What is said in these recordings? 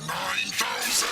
9000!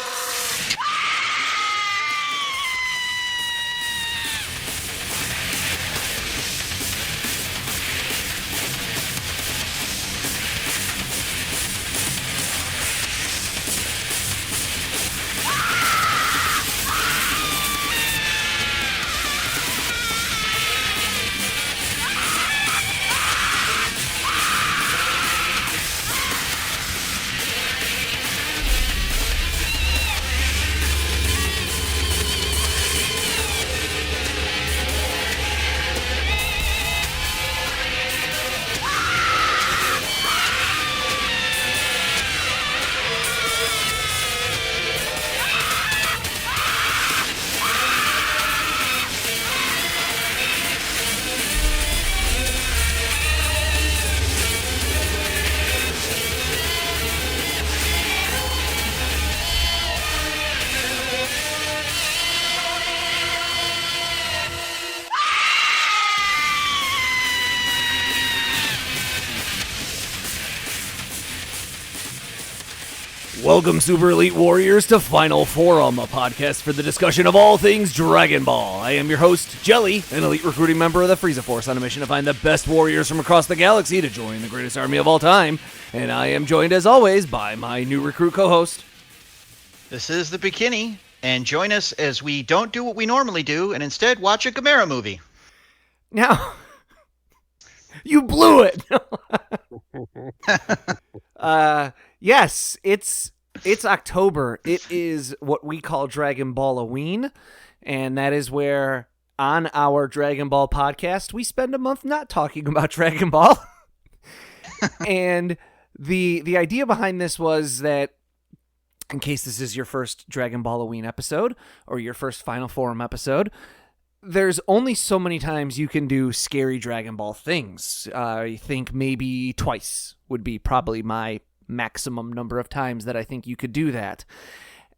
Welcome, Super Elite Warriors, to Final Forum, a podcast for the discussion of all things Dragon Ball. I am your host, Jelly, an elite recruiting member of the Frieza Force on a mission to find the best warriors from across the galaxy to join the greatest army of all time. And I am joined, as always, by my new recruit co-host. This is the Bekinney, and join us as we don't do what we normally do and instead watch a Gamera movie. Now, you blew it! Yes, it's October. It is what we call Dragon Ball-oween, and that is where, on our Dragon Ball podcast, we spend a month not talking about Dragon Ball. And the idea behind this was that, in case this is your first Dragon Ball-oween episode, or your first Final Forum episode, there's only so many times you can do scary Dragon Ball things. I think maybe twice would be probably my maximum number of times that I think you could do that.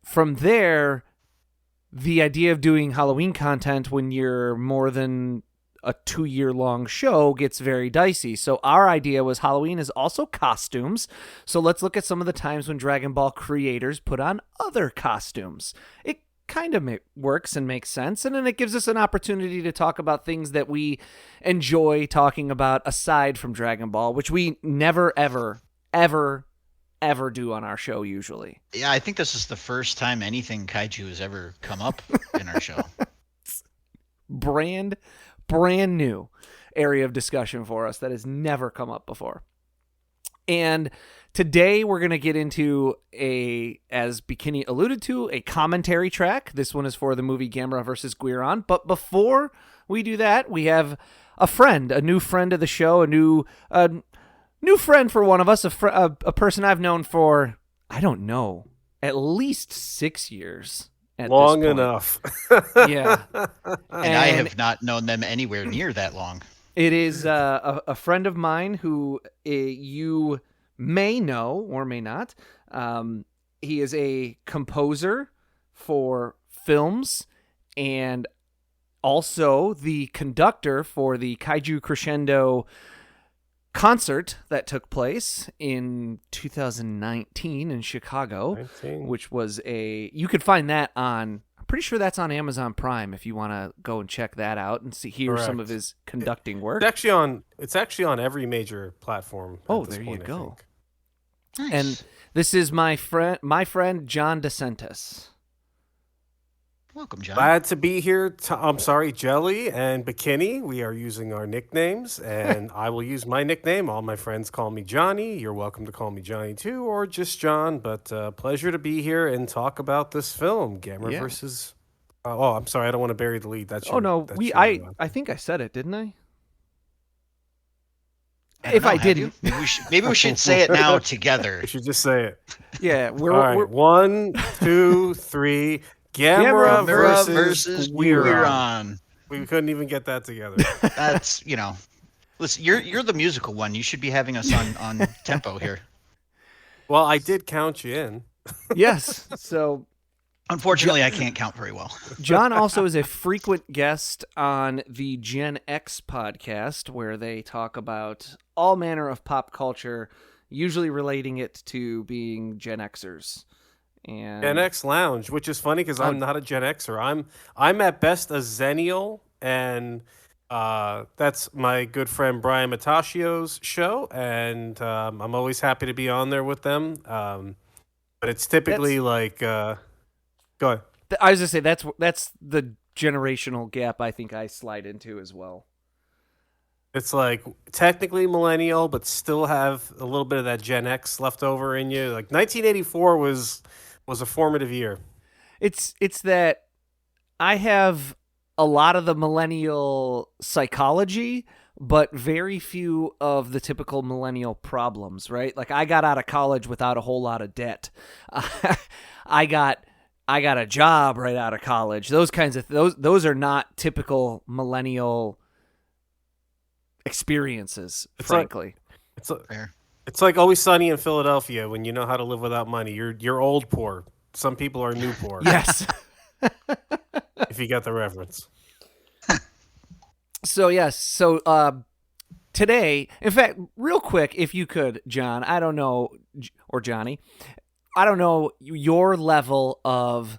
From there, the idea of doing Halloween content when you're more than a 2-year-long show gets very dicey. So our idea was Halloween is also costumes. So let's look at some of the times when Dragon Ball creators put on other costumes. It kind of works and makes sense, and then it gives us an opportunity to talk about things that we enjoy talking about aside from Dragon Ball, which we never, ever do on our show usually. Yeah, I think this is the first time anything kaiju has ever come up in our show. Brand new area of discussion for us that has never come up before. And today we're going to get into as Bekinney alluded to, a commentary track. This one is for the movie Gamera vs. Guiron. But before we do that, we have a new friend of the show, a new friend for one of us, a person I've known for, I don't know, at least 6 years. Long enough. Yeah. And I have not known them anywhere near that long. It is a friend of mine who you may know or may not. He is a composer for films and also the conductor for the Kaiju Crescendo concert that took place in 2019 in Chicago, which was you could find that on, I'm pretty sure that's on Amazon Prime if you want to go and check that out and hear some of his conducting work. It's actually on every major platform. Oh, there you go. Nice. And this is my friend Ron DeSantis. Welcome, John. Glad to be here. I'm sorry, Jelly and Bekinney. We are using our nicknames, and I will use my nickname. All my friends call me Johnny. You're welcome to call me Johnny too, or just John. But pleasure to be here and talk about this film, Gamera versus. Oh, I'm sorry. I don't want to bury the lead. I think I said it, didn't I? If I didn't, maybe we should say it now together. We should just say it. Yeah, we're 1, 2, 3. Gamera versus Guiron. We couldn't even get that together. That's, listen, you're the musical one. You should be having us on tempo here. Well, I did count you in. Yes. So unfortunately, I can't count very well. John also is a frequent guest on the Gen X podcast, where they talk about all manner of pop culture, usually relating it to being Gen Xers. And Gen X Lounge, which is funny because I'm not a Gen Xer. I'm at best a Zennial, and that's my good friend Brian Matashio's show, and I'm always happy to be on there with them. But it's typically go ahead. I was gonna say that's the generational gap I think I slide into as well. It's like technically millennial, but still have a little bit of that Gen X left over in you. Like 1984 was a formative year. It's that I have a lot of the millennial psychology, but very few of the typical millennial problems, right? Like I got out of college without a whole lot of debt. I got a job right out of college. Those kinds of those are not typical millennial experiences, frankly. It's like Always Sunny in Philadelphia when you know how to live without money. You're old poor. Some people are new poor. Yes. If you get the reference. So yes, today, in fact, real quick, if you could, John, I don't know, or Johnny, I don't know your level of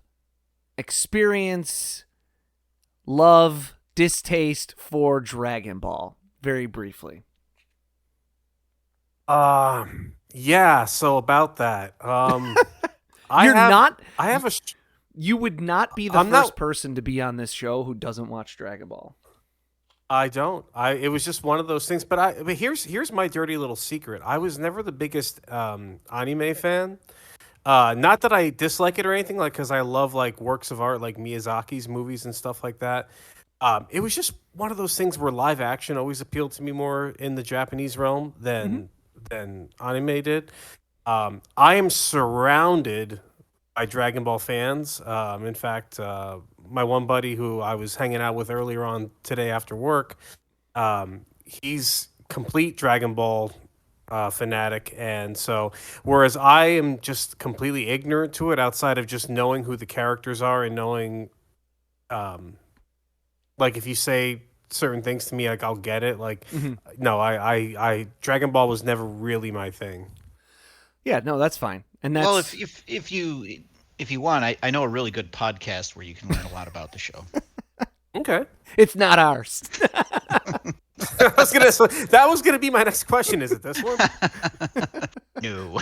experience, love, distaste for Dragon Ball. Very briefly. Yeah. So about that, You would not be the first person to be on this show who doesn't watch Dragon Ball. I don't. It was just one of those things. But here's my dirty little secret. I was never the biggest anime fan. Not that I dislike it or anything, like because I love like works of art, like Miyazaki's movies and stuff like that. It was just one of those things where live action always appealed to me more in the Japanese realm than anime did. I am surrounded by Dragon Ball fans. In fact, my one buddy who I was hanging out with earlier on today after work, he's complete Dragon Ball fanatic, and so whereas I am just completely ignorant to it outside of just knowing who the characters are and knowing like if you say certain things to me, like I'll get it. Like no, I Dragon Ball was never really my thing. Yeah, no, that's fine. And that's well, if you want, I know a really good podcast where you can learn a lot about the show. Okay. It's not ours. That was gonna be my next question. Is it this one? No.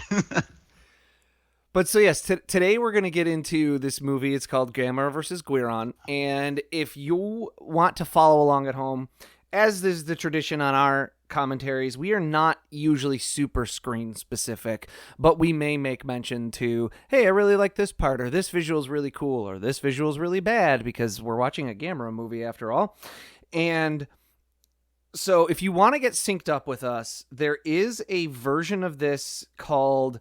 But so yes, today we're going to get into this movie. It's called Gamera versus Guiron. And if you want to follow along at home, as is the tradition on our commentaries, we are not usually super screen specific, but we may make mention to, hey, I really like this part, or this visual is really cool, or this visual is really bad, because we're watching a Gamera movie after all. And so if you want to get synced up with us, there is a version of this called...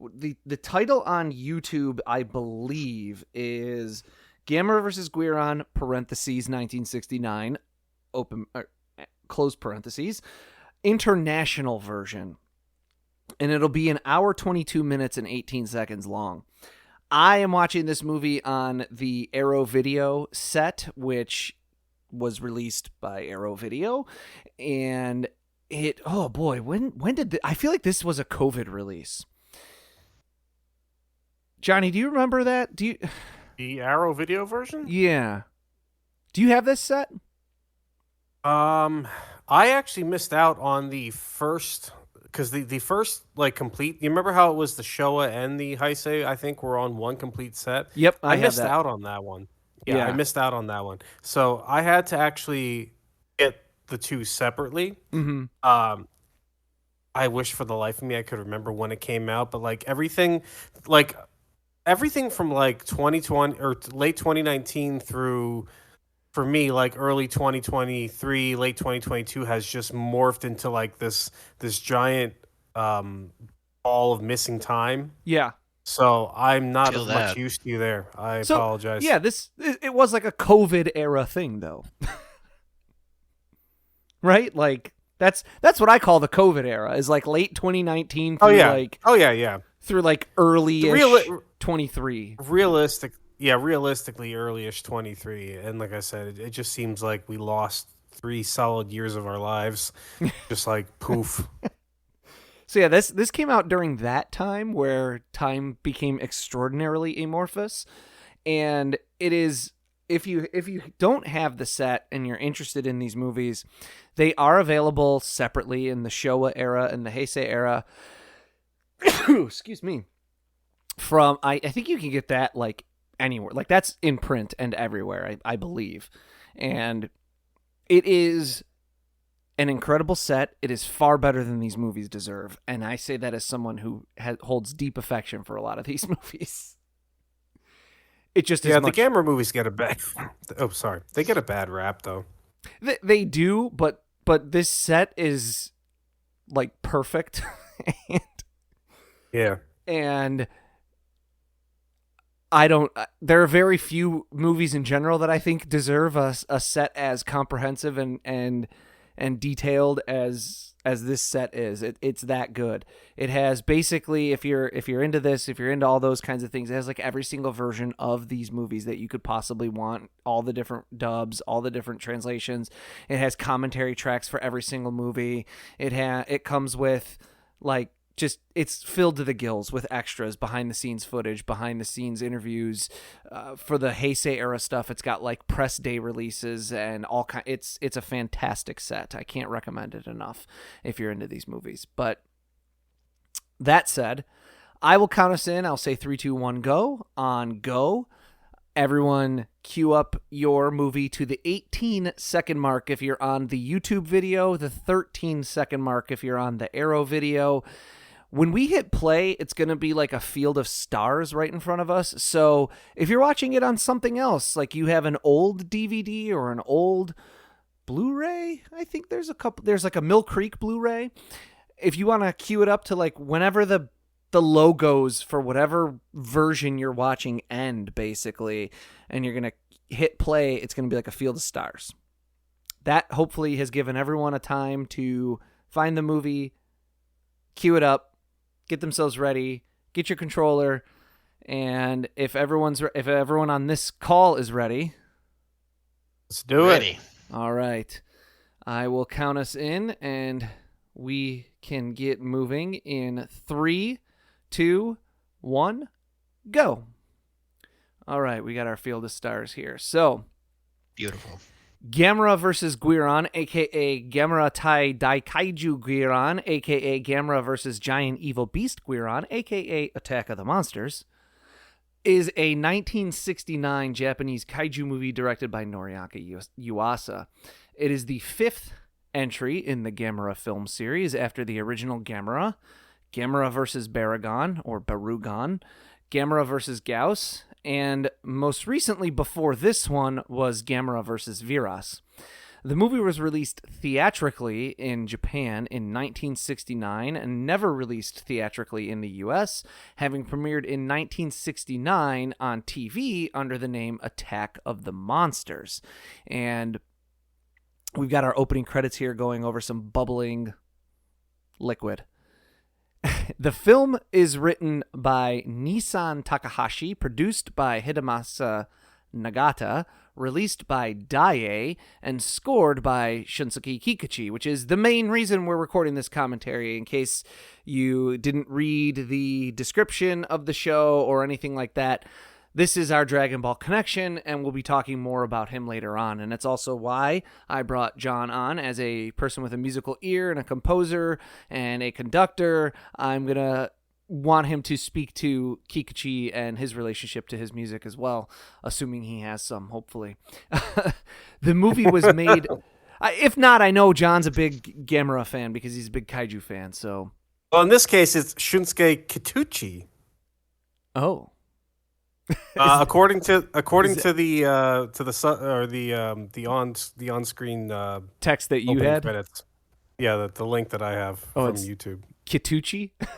The title on YouTube, I believe, is Gamera vs. Guiron, parentheses, 1969, close parentheses, international version. And it'll be an hour, 22 minutes, and 18 seconds long. I am watching this movie on the Arrow Video set, which was released by Arrow Video. And oh boy, when did I feel like this was a COVID release. Johnny, do you remember that? The Arrow Video version? Yeah. Do you have this set? I actually missed out on the first, because the first like complete. You remember how it was the Showa and the Heisei? I think were on one complete set. Yep, I missed out on that one. Yeah, I missed out on that one. So I had to actually get the two separately. Mm-hmm. I wish for the life of me I could remember when it came out, but like everything from like 2020 or late 2019 through, for me, like early 2023, late 2022 has just morphed into like this giant ball of missing time. Yeah. So I'm not as much used to you there. I apologize. Yeah, it was like a COVID era thing though. Right? Like that's what I call the COVID era, is like late 2019 through through like early 23. Realistically early-ish 23. And like I said, it just seems like we lost 3 solid years of our lives. Just like poof. So yeah, this came out during that time where time became extraordinarily amorphous, and it is, if you don't have the set and you're interested in these movies, they are available separately in the Showa era and the Heisei era. Excuse me. From I think you can get that like anywhere. Like that's in print and everywhere, I believe. And it is an incredible set. It is far better than these movies deserve. And I say that as someone who holds deep affection for a lot of these movies. It just is the Gamera movies get a bad. Oh, sorry, they get a bad rap though. They do, but this set is like perfect. And I don't. There are very few movies in general that I think deserve a set as comprehensive and detailed as this set is. It's that good. It has basically, if you're into this, if you're into all those kinds of things, it has like every single version of these movies that you could possibly want, all the different dubs, all the different translations. It has commentary tracks for every single movie. It comes with like, just, it's filled to the gills with extras, behind the scenes footage, behind the scenes interviews. For the Heisei era stuff, it's got like press day releases and all kind. It's a fantastic set. I can't recommend it enough if you're into these movies. But that said, I will count us in. I'll say 3, 2, 1, go. On go, everyone cue up your movie to the 18-second mark if you're on the YouTube video, the 13-second mark if you're on the Arrow video. When we hit play, it's going to be like a field of stars right in front of us. So if you're watching it on something else, like you have an old DVD or an old Blu-ray, I think there's like a Mill Creek Blu-ray. If you want to cue it up to like whenever the logos for whatever version you're watching end, basically, and you're going to hit play, it's going to be like a field of stars. That hopefully has given everyone a time to find the movie, cue it up, get themselves ready, get your controller, and if everyone on this call is ready, let's do it. All right. I will count us in, and we can get moving in 3, 2, 1, go. All right, we got our field of stars here. So, beautiful. Gamera versus Guiron, a.k.a. Gamera Tai Daikaiju Guiron, a.k.a. Gamera versus Giant Evil Beast Guiron, a.k.a. Attack of the Monsters, is a 1969 Japanese kaiju movie directed by Noriaki Yuasa. It is the 5th entry in the Gamera film series after the original Gamera, Gamera versus Baragon, or Barugon, Gamera versus Gauss, and most recently before this one was Gamera vs. Viras. The movie was released theatrically in Japan in 1969 and never released theatrically in the US, having premiered in 1969 on TV under the name Attack of the Monsters. And we've got our opening credits here going over some bubbling liquid. The film is written by Nissan Takahashi, produced by Hidemasa Nagata, released by Daiei, and scored by Shunsuke Kikuchi, which is the main reason we're recording this commentary, in case you didn't read the description of the show or anything like that. This is our Dragon Ball connection, and we'll be talking more about him later on. And it's also why I brought John on as a person with a musical ear and a composer and a conductor. I'm going to want him to speak to Kikuchi and his relationship to his music as well, assuming he has some, hopefully. The movie was made... if not, I know John's a big Gamera fan because he's a big Kaiju fan, so... Well, in this case, it's Shunsuke Kikuchi. Oh. According to the on-screen text that you had, credits. Yeah, the link that I have from YouTube. Kikuchi. It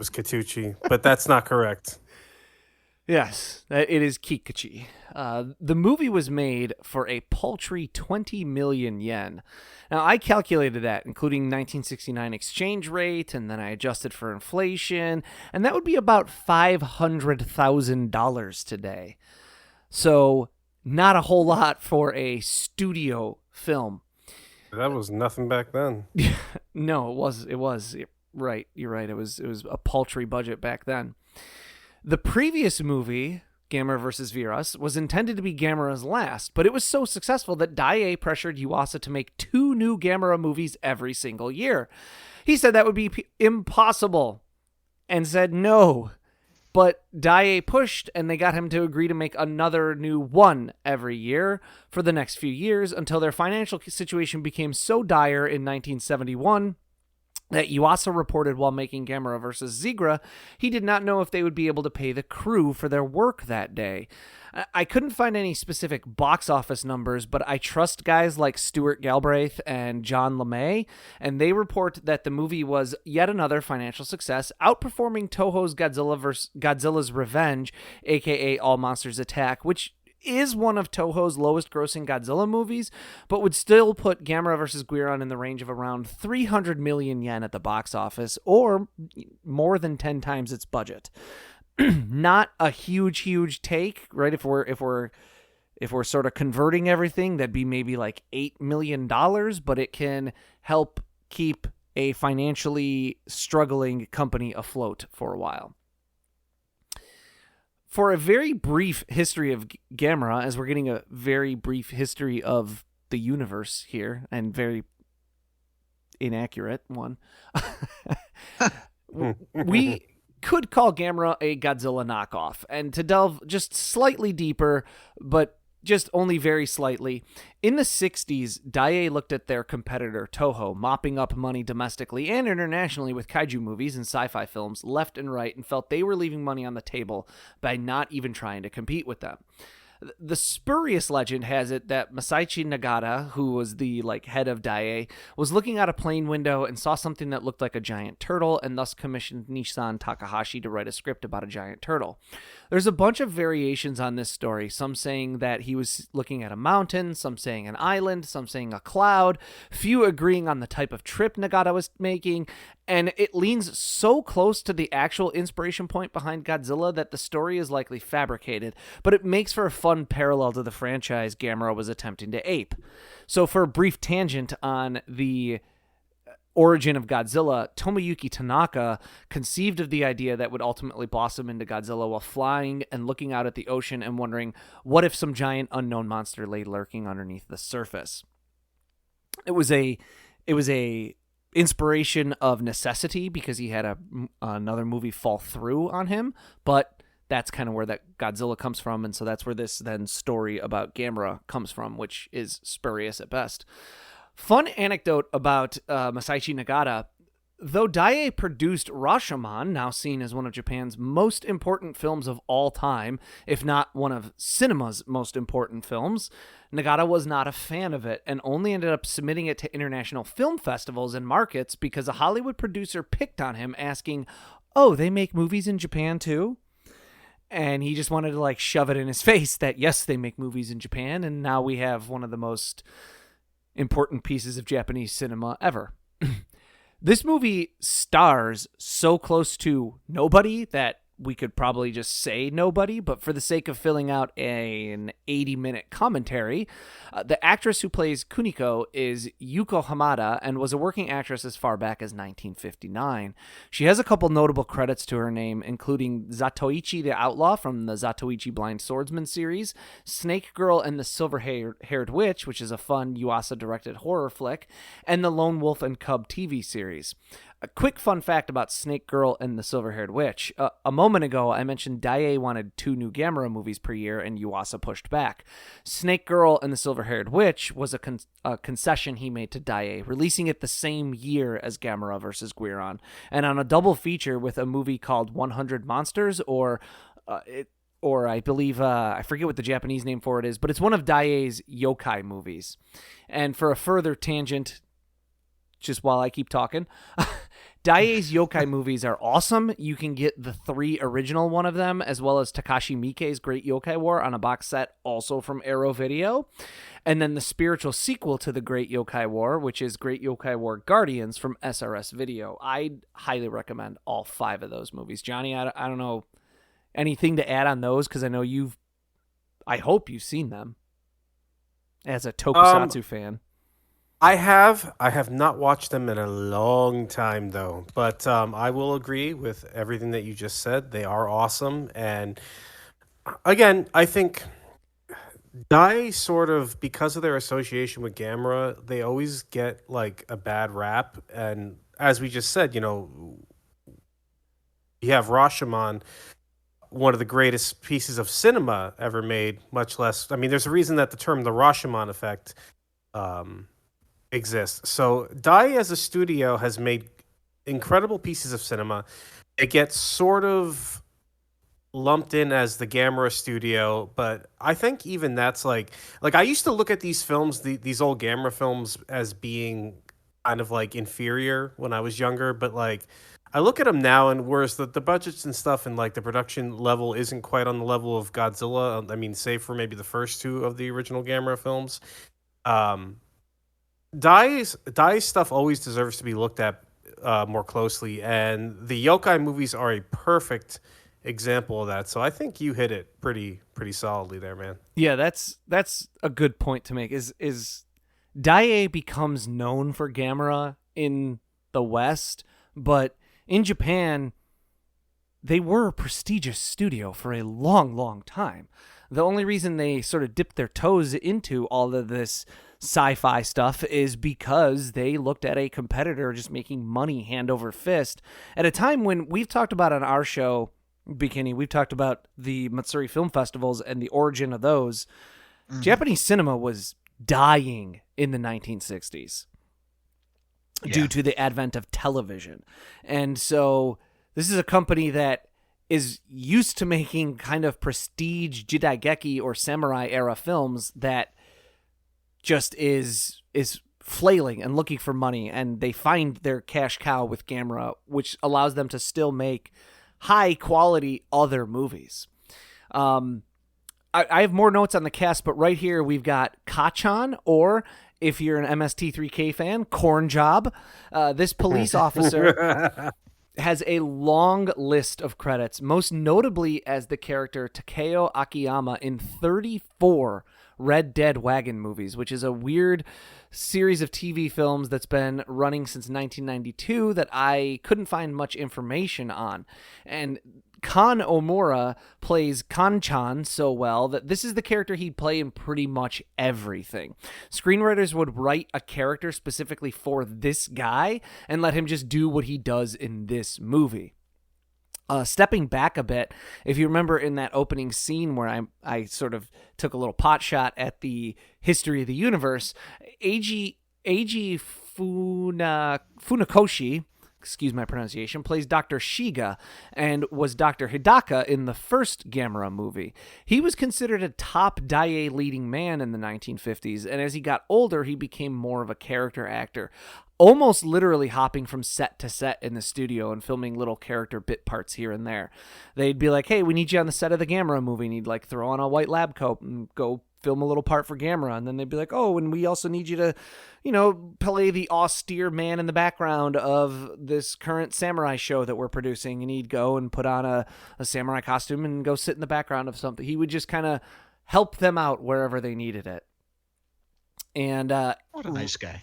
was Kikuchi, but that's not correct. Yes, it is Kikuchi. The movie was made for a paltry 20 million yen. Now, I calculated that, including 1969 exchange rate, and then I adjusted for inflation, and that would be about $500,000 today. So, not a whole lot for a studio film. That was nothing back then. No, it was Right, you're right. It was a paltry budget back then. The previous movie, Gamera vs. Virus, was intended to be Gamera's last, but it was so successful that Daiei pressured Yuasa to make 2 new Gamera movies every single year. He said that would be impossible and said no. But Daiei pushed, and they got him to agree to make another new one every year for the next few years until their financial situation became so dire in 1971 that Yuasa reported while making Gamera vs. Zigra, he did not know if they would be able to pay the crew for their work that day. I couldn't find any specific box office numbers, but I trust guys like Stuart Galbraith and John LeMay, and they report that the movie was yet another financial success, outperforming Toho's Godzilla's Revenge, aka All Monsters Attack, which is one of Toho's lowest grossing Godzilla movies, but would still put Gamera vs. Guiron in the range of around 300 million yen at the box office, or more than 10 times its budget. Not a huge take, right? If we're sort of converting everything, that'd be maybe like $8 million, but it can help keep a financially struggling company afloat for a while. For a very brief history of Gamera, as we're getting a very brief history of the universe here, and very inaccurate one, we could call Gamera a Godzilla knockoff. And to delve just slightly deeper, but just only very slightly, in the 60s, Daiei looked at their competitor Toho, mopping up money domestically and internationally with kaiju movies and sci-fi films left and right, and felt they were leaving money on the table by not even trying to compete with them. The spurious legend has it that Masaichi Nagata, who was the head of Daiei, was looking out a plane window and saw something that looked like a giant turtle, and thus commissioned Nissan Takahashi to write a script about a giant turtle. There's a bunch of variations on this story, some saying that he was looking at a mountain, some saying an island, some saying a cloud, few agreeing on the type of trip Nagata was making, and it leans so close to the actual inspiration point behind Godzilla that the story is likely fabricated, but it makes for a fun parallel to the franchise Gamera was attempting to ape. So for a brief tangent on the origin of Godzilla, Tomoyuki Tanaka conceived of the idea that would ultimately blossom into Godzilla while flying and looking out at the ocean and wondering, what if some giant unknown monster lay lurking underneath the surface? It was a inspiration of necessity because he had another movie fall through on him, but that's kind of where that Godzilla comes from, and so that's where this then story about Gamera comes from, which is spurious at best. Fun anecdote about Masaichi Nagata. Though Daiei produced Rashomon, now seen as one of Japan's most important films of all time, if not one of cinema's most important films, Nagata was not a fan of it and only ended up submitting it to international film festivals and markets because a Hollywood producer picked on him, asking, "Oh, they make movies in Japan too?" And he just wanted to shove it in his face that yes, they make movies in Japan, and now we have one of the most important pieces of Japanese cinema ever. This movie stars so close to nobody that we could probably just say nobody, but for the sake of filling out an 80-minute commentary, the actress who plays Kuniko is Yuko Hamada and was a working actress as far back as 1959. She has a couple notable credits to her name, including Zatoichi the Outlaw from the Zatoichi Blind Swordsman series, Snake Girl and the Silver-Haired Witch, which is a fun Yuasa-directed horror flick, and the Lone Wolf and Cub TV series. A quick fun fact about Snake Girl and the Silver-Haired Witch. A moment ago, I mentioned Daiei wanted 2 new Gamera movies per year, and Yuasa pushed back. Snake Girl and the Silver-Haired Witch was a concession he made to Daiei, releasing it the same year as Gamera vs. Guiron, and on a double feature with a movie called 100 Monsters, or I believe, I forget what the Japanese name for it is, but it's one of Daiei's yokai movies. And for a further tangent, just while I keep talking, Daiei's yokai movies are awesome. You can get the 3 original one of them, as well as Takashi Miike's Great Yokai War on a box set, also from Arrow Video. And then the spiritual sequel to the Great Yokai War, which is Great Yokai War Guardians from SRS Video. I'd highly recommend all 5 of those movies. Johnny, I don't know anything to add on those, because I know I hope you've seen them as a tokusatsu fan. I have not watched them in a long time though, but I will agree with everything that you just said. They are awesome, and again, I think Dai sort of, because of their association with Gamera, they always get like a bad rap. And as we just said, you have Rashomon, one of the greatest pieces of cinema ever made. Much less, I mean, there's a reason that the term the Rashomon effect um, exists. So Dai as a studio has made incredible pieces of cinema. It gets sort of lumped in as the Gamera studio, but I think even that's like I used to look at these films, these old Gamera films, as being kind of like inferior when I was younger, but like I look at them now, and whereas the budgets and stuff and like the production level isn't quite on the level of Godzilla, I mean, save for maybe the first two of the original Gamera films, um, Dai's stuff always deserves to be looked at more closely, and the yokai movies are a perfect example of that. So I think you hit it pretty solidly there, man. Yeah, that's a good point to make. Is Daiei becomes known for Gamera in the West, but in Japan, they were a prestigious studio for a long, long time. The only reason they sort of dipped their toes into all of this sci-fi stuff is because they looked at a competitor just making money hand over fist at a time when we've talked about on our show, Bekinney, we've talked about the Matsuri film festivals and the origin of those. Japanese cinema was dying in the 1960s due to the advent of television. And so this is a company that is used to making kind of prestige Jidaigeki or samurai era films that just is flailing and looking for money, and they find their cash cow with Gamera, which allows them to still make high quality other movies. I have more notes on the cast, but right here we've got Kachan, or if you're an MST3K fan, Corn Job. This police officer has a long list of credits, most notably as the character Takeo Akiyama in 34 Red Dead Wagon movies, which is a weird series of TV films that's been running since 1992 that I couldn't find much information on. And Kan Omura plays Kanchan so well that this is the character he'd play in pretty much everything. Screenwriters would write a character specifically for this guy and let him just do what he does in this movie. Stepping back a bit, if you remember in that opening scene where I sort of took a little pot shot at the history of the universe, Eiji Funakoshi, excuse my pronunciation, plays Dr. Shiga and was Dr. Hidaka in the first Gamera movie. He was considered a top Daiei leading man in the 1950s, and as he got older, he became more of a character actor, almost literally hopping from set to set in the studio and filming little character bit parts here and there. They'd be like, hey, we need you on the set of the Gamera movie, and he'd like throw on a white lab coat and go film a little part for Gamera, and then they'd be like, oh, and we also need you to, play the austere man in the background of this current samurai show that we're producing, and he'd go and put on a samurai costume and go sit in the background of something. He would just kind of help them out wherever they needed it. And what a nice guy.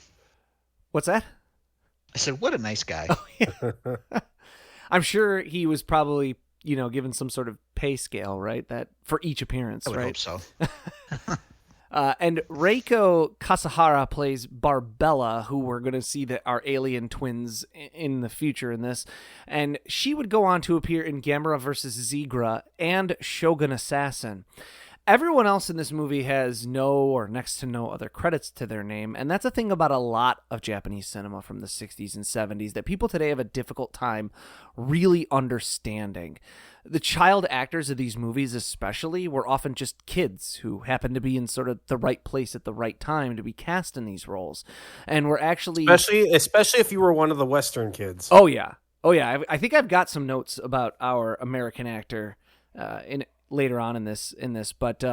What's that? I said, what a nice guy. Oh, yeah. I'm sure he was probably, given some sort of pay scale, right? That for each appearance, I would right? hope so. And Reiko Kasahara plays Barbella, who we're going to see that are alien twins in the future in this. And she would go on to appear in Gamera vs. Zigra and Shogun Assassin. Everyone else in this movie has no or next to no other credits to their name, and that's a thing about a lot of Japanese cinema from the 60s and 70s that people today have a difficult time really understanding. The child actors of these movies especially were often just kids who happened to be in sort of the right place at the right time to be cast in these roles, and were actually... Especially if you were one of the Western kids. Oh, yeah. I think I've got some notes about our American actor in later on in this. But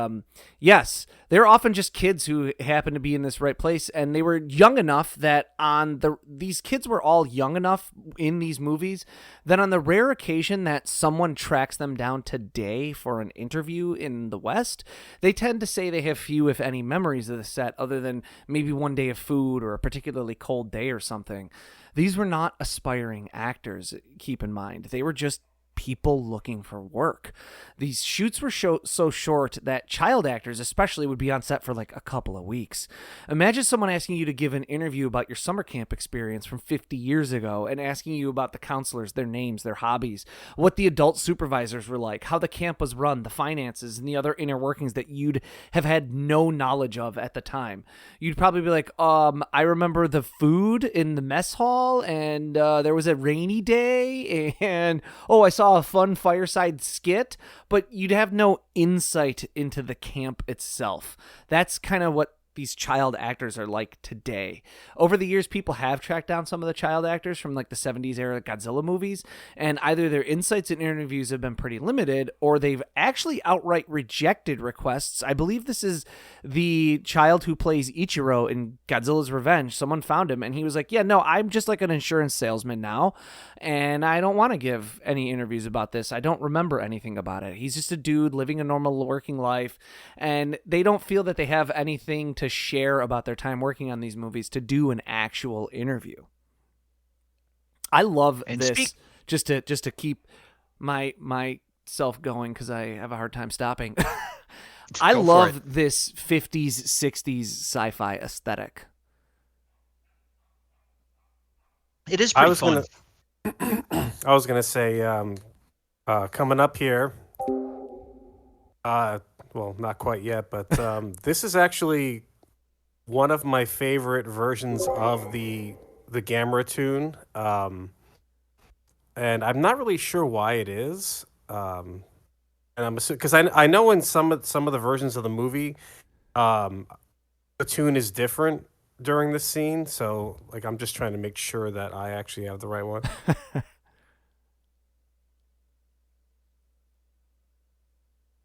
yes, they're often just kids who happen to be in this right place, and they were young enough that these kids were all young enough in these movies that on the rare occasion that someone tracks them down today for an interview in the West, they tend to say they have few, if any, memories of the set other than maybe one day of food or a particularly cold day or something. These were not aspiring actors, keep in mind. They were just people looking for work. These shoots were so short that child actors especially would be on set for like a couple of weeks. Imagine someone asking you to give an interview about your summer camp experience from 50 years ago and asking you about the counselors, their names, their hobbies, what the adult supervisors were like, how the camp was run, the finances, and the other inner workings that you'd have had no knowledge of at the time. You'd probably be like, I remember the food in the mess hall, and there was a rainy day, and I saw a fun fireside skit, but you'd have no insight into the camp itself. That's kind of what these child actors are like today. Over the years, people have tracked down some of the child actors from like the 70s era Godzilla movies, and either their insights and interviews have been pretty limited, or they've actually outright rejected requests. I believe this is the child who plays Ichiro in Godzilla's Revenge. Someone found him, and he was like, yeah, no, I'm just like an insurance salesman now, and I don't want to give any interviews about this. I don't remember anything about it. He's just a dude living a normal working life, and they don't feel that they have anything to share about their time working on these movies to do an actual interview. I love this just to keep myself going because I have a hard time stopping. I love this 50s, 60s sci-fi aesthetic. It is pretty fun. I was gonna say, coming up here, well, not quite yet, but this is actually one of my favorite versions of the Gamera tune, and I'm not really sure why it is. And I'm assuming because I know in some of the versions of the movie, the tune is different during the scene, so like I'm just trying to make sure that I actually have the right one.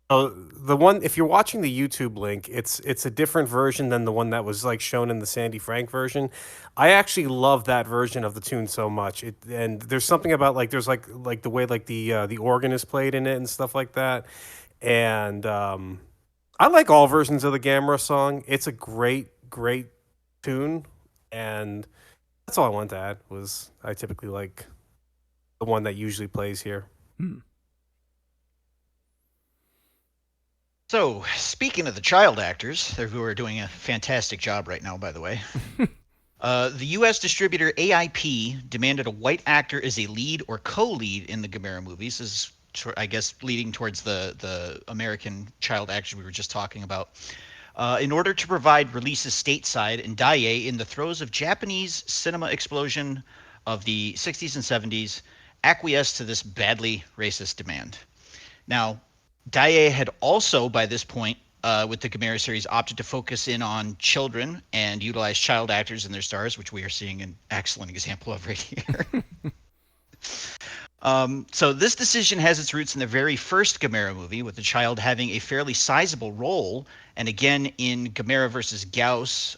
Oh, the one, if you're watching the YouTube link, it's a different version than the one that was like shown in the Sandy Frank version. I actually love that version of the tune so much. And there's something about like there's like the way like the organ is played in it and stuff like that. And I like all versions of the Gamera song. It's a great tune, and that's all I wanted to add. Was I typically like the one that usually plays here. So, speaking of the child actors, who are doing a fantastic job right now, by the way, the U.S. distributor AIP demanded a white actor as a lead or co-lead in the Gamera movies. This is, I guess, leading towards the American child actors we were just talking about. In order to provide releases stateside, and Daiei, in the throes of Japanese cinema explosion of the 60s and 70s, acquiesced to this badly racist demand. Now, Daiei had also, by this point, with the Gamera series, opted to focus in on children and utilize child actors in their stars, which we are seeing an excellent example of right here. So this decision has its roots in the very first Gamera movie, with the child having a fairly sizable role. And again, in Gamera versus Gauss,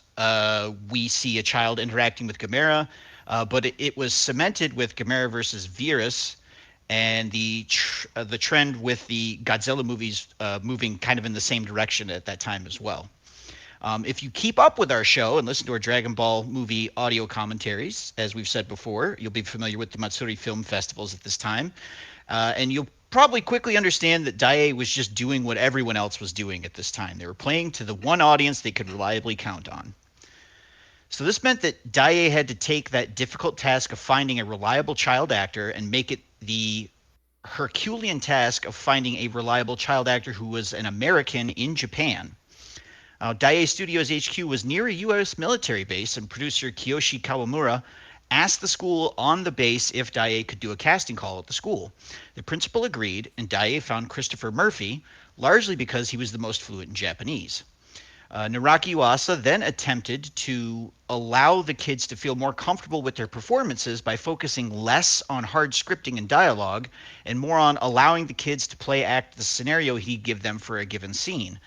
we see a child interacting with Gamera, but it was cemented with Gamera versus Virus, and the trend with the Godzilla movies moving kind of in the same direction at that time as well. If you keep up with our show and listen to our Dragon Ball movie audio commentaries, as we've said before, you'll be familiar with the Matsuri Film Festivals at this time. And you'll probably quickly understand that Daiei was just doing what everyone else was doing at this time. They were playing to the one audience they could reliably count on. So this meant that Daiei had to take that difficult task of finding a reliable child actor and make it the Herculean task of finding a reliable child actor who was an American in Japan. Daiei Studios HQ was near a U.S. military base, and producer Kiyoshi Kawamura asked the school on the base if Daiei could do a casting call at the school. The principal agreed, and Daiei found Christopher Murphy, largely because he was the most fluent in Japanese. Naraki Yuasa then attempted to allow the kids to feel more comfortable with their performances by focusing less on hard scripting and dialogue and more on allowing the kids to play act the scenario he'd give them for a given scene.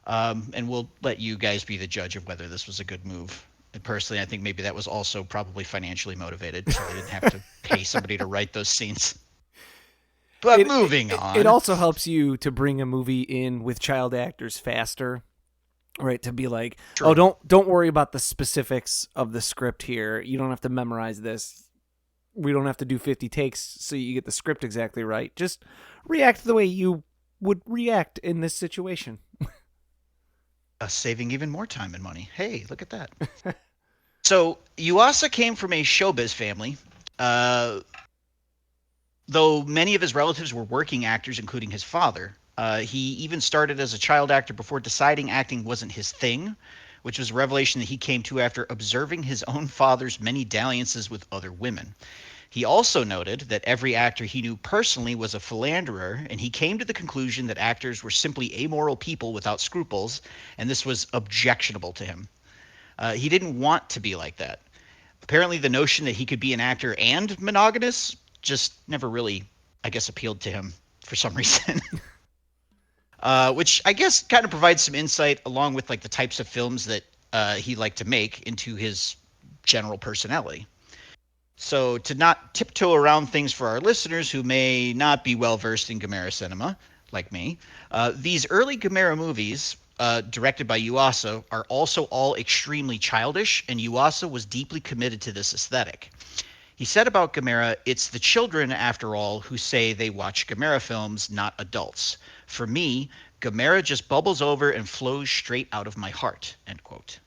And we'll let you guys be the judge of whether this was a good move. And personally, I think maybe that was also probably financially motivated, so they didn't have to pay somebody to write those scenes. But moving on. It also helps you to bring a movie in with child actors faster. Right, to be like, True. oh, don't worry about the specifics of the script here. You don't have to memorize this. We don't have to do 50 takes so you get the script exactly right. Just react the way you would react in this situation. Saving even more time and money. Hey, look at that. So Yuasa came from a showbiz family. Though many of his relatives were working actors, including his father. He even started as a child actor before deciding acting wasn't his thing, which was a revelation that he came to after observing his own father's many dalliances with other women. He also noted that every actor he knew personally was a philanderer, and he came to the conclusion that actors were simply amoral people without scruples, and this was objectionable to him. He didn't want to be like that. Apparently, the notion that he could be an actor and monogamous just never really, I guess, appealed to him for some reason. Which I guess kind of provides some insight along with like the types of films that he liked to make into his general personality. So to not tiptoe around things for our listeners who may not be well versed in Gamera cinema, like me, these early Gamera movies directed by Yuasa are also all extremely childish, and Yuasa was deeply committed to this aesthetic. He said about Gamera, it's the children, after all, who say they watch Gamera films, not adults. For me, Gamera just bubbles over and flows straight out of my heart, end quote.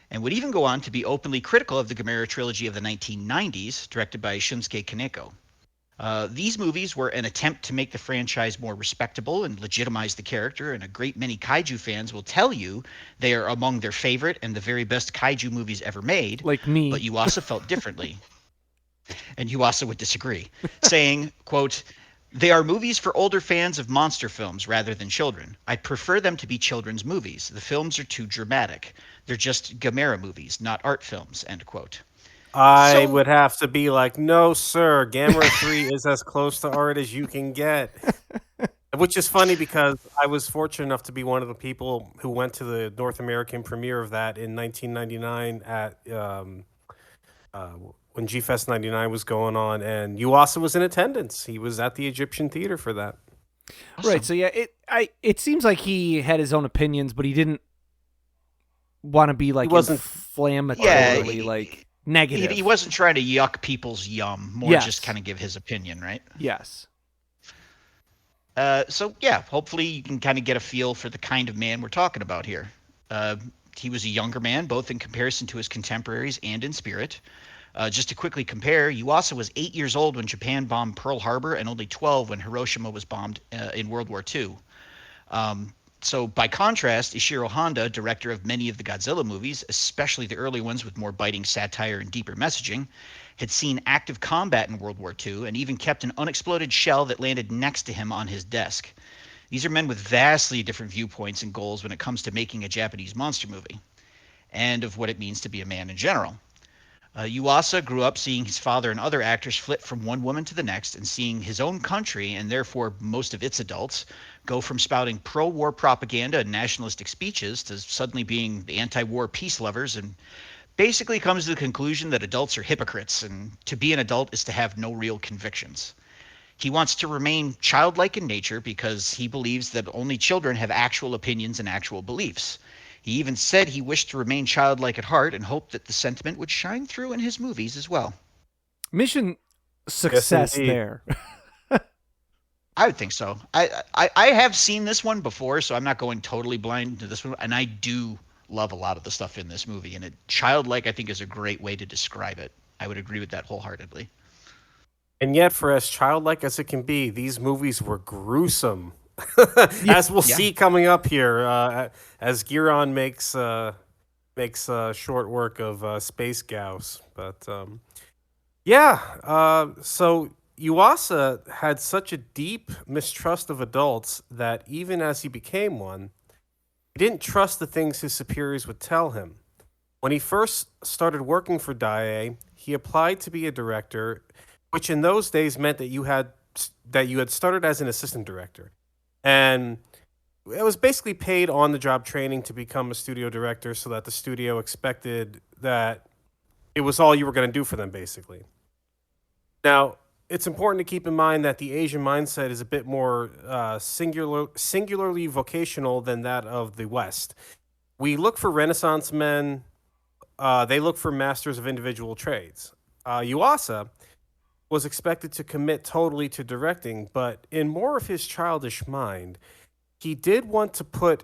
And would even go on to be openly critical of the Gamera trilogy of the 1990s, directed by Shunsuke Kikuchi. These movies were an attempt to make the franchise more respectable and legitimize the character, and a great many kaiju fans will tell you they are among their favorite and the very best kaiju movies ever made. Like me. But Yuasa felt differently. And Yuasa would disagree, saying, quote, they are movies for older fans of monster films rather than children. I prefer them to be children's movies. The films are too dramatic. They're just Gamera movies, not art films, end quote. I would have to be like, no, sir, Gamera 3 is as close to art as you can get. Which is funny because I was fortunate enough to be one of the people who went to the North American premiere of that in 1999 at when G-Fest 99 was going on, and Yuasa was in attendance. He was at the Egyptian Theater for that. Awesome. Right, so yeah, it seems like he had his own opinions, but he didn't want to be like inflammatory, like negative. He wasn't trying to yuck people's yum, more just kind of give his opinion, right? Yes. So yeah, hopefully you can kind of get a feel for the kind of man we're talking about here. He was a younger man, both in comparison to his contemporaries and in spirit. Just to quickly compare, Yuasa was 8 years old when Japan bombed Pearl Harbor and only 12 when Hiroshima was bombed in World War II. So by contrast, Ishiro Honda, director of many of the Godzilla movies, especially the early ones with more biting satire and deeper messaging, had seen active combat in World War II and even kept an unexploded shell that landed next to him on his desk. These are men with vastly different viewpoints and goals when it comes to making a Japanese monster movie, and of what it means to be a man in general. Yuasa grew up seeing his father and other actors flip from one woman to the next and seeing his own country, and therefore most of its adults, go from spouting pro-war propaganda and nationalistic speeches to suddenly being the anti-war peace lovers, and basically comes to the conclusion that adults are hypocrites, and to be an adult is to have no real convictions. He wants to remain childlike in nature because he believes that only children have actual opinions and actual beliefs. He even said he wished to remain childlike at heart and hoped that the sentiment would shine through in his movies as well. Mission success there. I would think so. I have seen this one before, so I'm not going totally blind to this one. And I do love a lot of the stuff in this movie. And childlike, I think, is a great way to describe it. I would agree with that wholeheartedly. And yet, for as childlike as it can be, these movies were gruesome. As we'll see coming up here, as Guiron makes short work of Space Gauss. But so Yuasa had such a deep mistrust of adults that even as he became one, He didn't trust the things his superiors would tell him. When he first started working for Daiei, he applied to be a director, which in those days meant that you had started as an assistant director. And it was basically paid on the job training to become a studio director so that the studio expected that it was all you were going to do for them, basically. Now, it's important to keep in mind that the Asian mindset is a bit more singularly vocational than that of the West. We look for Renaissance men. They look for masters of individual trades. Yuasa was expected to commit totally to directing, but in more of his childish mind, he did want to put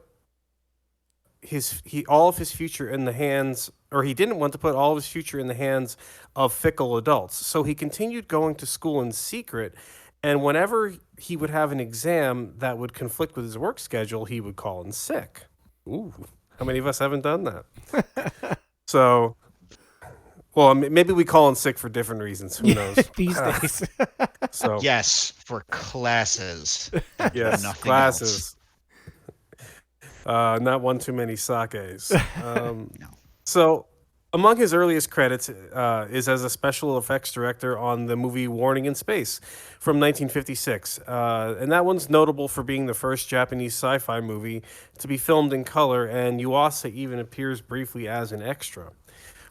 all of his future in the hands, or he didn't want to put all of his future in the hands of fickle adults. So he continued going to school in secret, and whenever he would have an exam that would conflict with his work schedule, he would call in sick. Ooh, how many of us haven't done that? So, well, maybe we call in sick for different reasons. Who knows? These days. So Yes, for classes. yes, Nothing classes. else. Not one too many sakes. No. So, among his earliest credits is as a special effects director on the movie Warning in Space from 1956. And that one's notable for being the first Japanese sci-fi movie to be filmed in color, and Yuasa even appears briefly as an extra.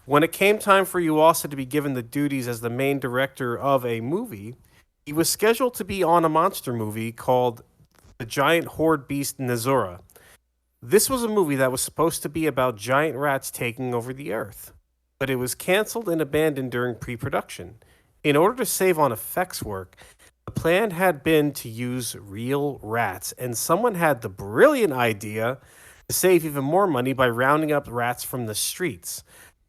When it came time for Yuasa to be given the duties as the main director of a movie, he was scheduled to be on a monster movie called The Giant Horde Beast Nezura. This was a movie that was supposed to be about giant rats taking over the Earth, but it was canceled and abandoned during pre-production. In order to save on effects work, the plan had been to use real rats, and someone had the brilliant idea to save even more money by rounding up rats from the streets,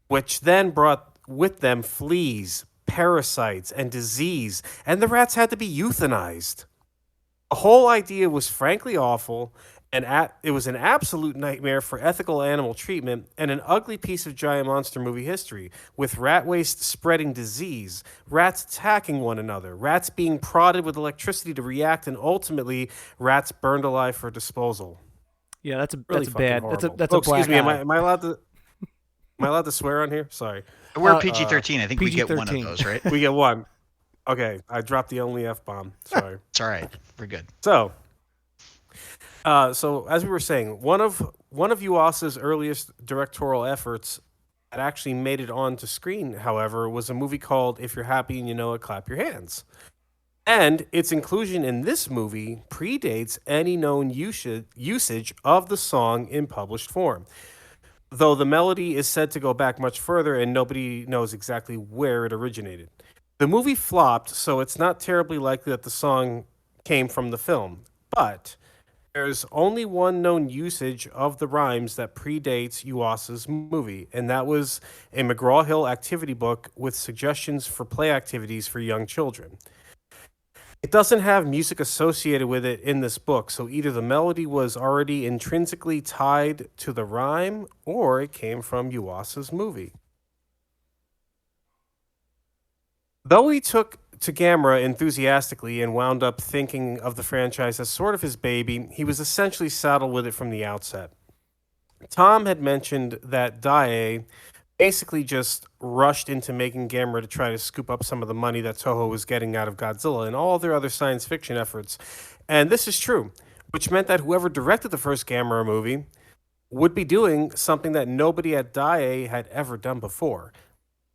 which then brought with them fleas, parasites, and disease, and the rats had to be euthanized. The whole idea was frankly awful, and it was an absolute nightmare for ethical animal treatment and an ugly piece of giant monster movie history, with rat waste spreading disease, rats attacking one another, rats being prodded with electricity to react, and ultimately rats burned alive for disposal. Yeah, that's Really that's fucking bad. horrible. That's a black excuse me. eye. Am I allowed to swear on here? Sorry. We're PG-13. I think we get one of PG-13. those, right? We get one. Okay, I dropped the only F-bomb. Sorry. It's all right. We're good. So as we were saying, one of Yuasa's earliest directorial efforts that actually made it onto screen, however, was a movie called If You're Happy and You Know It, Clap Your Hands. And its inclusion in this movie predates any known usage of the song in published form, though the melody is said to go back much further and nobody knows exactly where it originated. The movie flopped, so it's not terribly likely that the song came from the film, but there's only one known usage of the rhymes that predates Yuasa's movie, and that was a McGraw-Hill activity book with suggestions for play activities for young children. It doesn't have music associated with it in this book, so either the melody was already intrinsically tied to the rhyme, or it came from Yuasa's movie. Though he took to Gamera enthusiastically and wound up thinking of the franchise as sort of his baby, he was essentially saddled with it from the outset. Tom had mentioned that Daiei basically just rushed into making Gamera to try to scoop up some of the money that Toho was getting out of Godzilla and all their other science fiction efforts. And this is true, which meant that whoever directed the first Gamera movie would be doing something that nobody at Daiei had ever done before.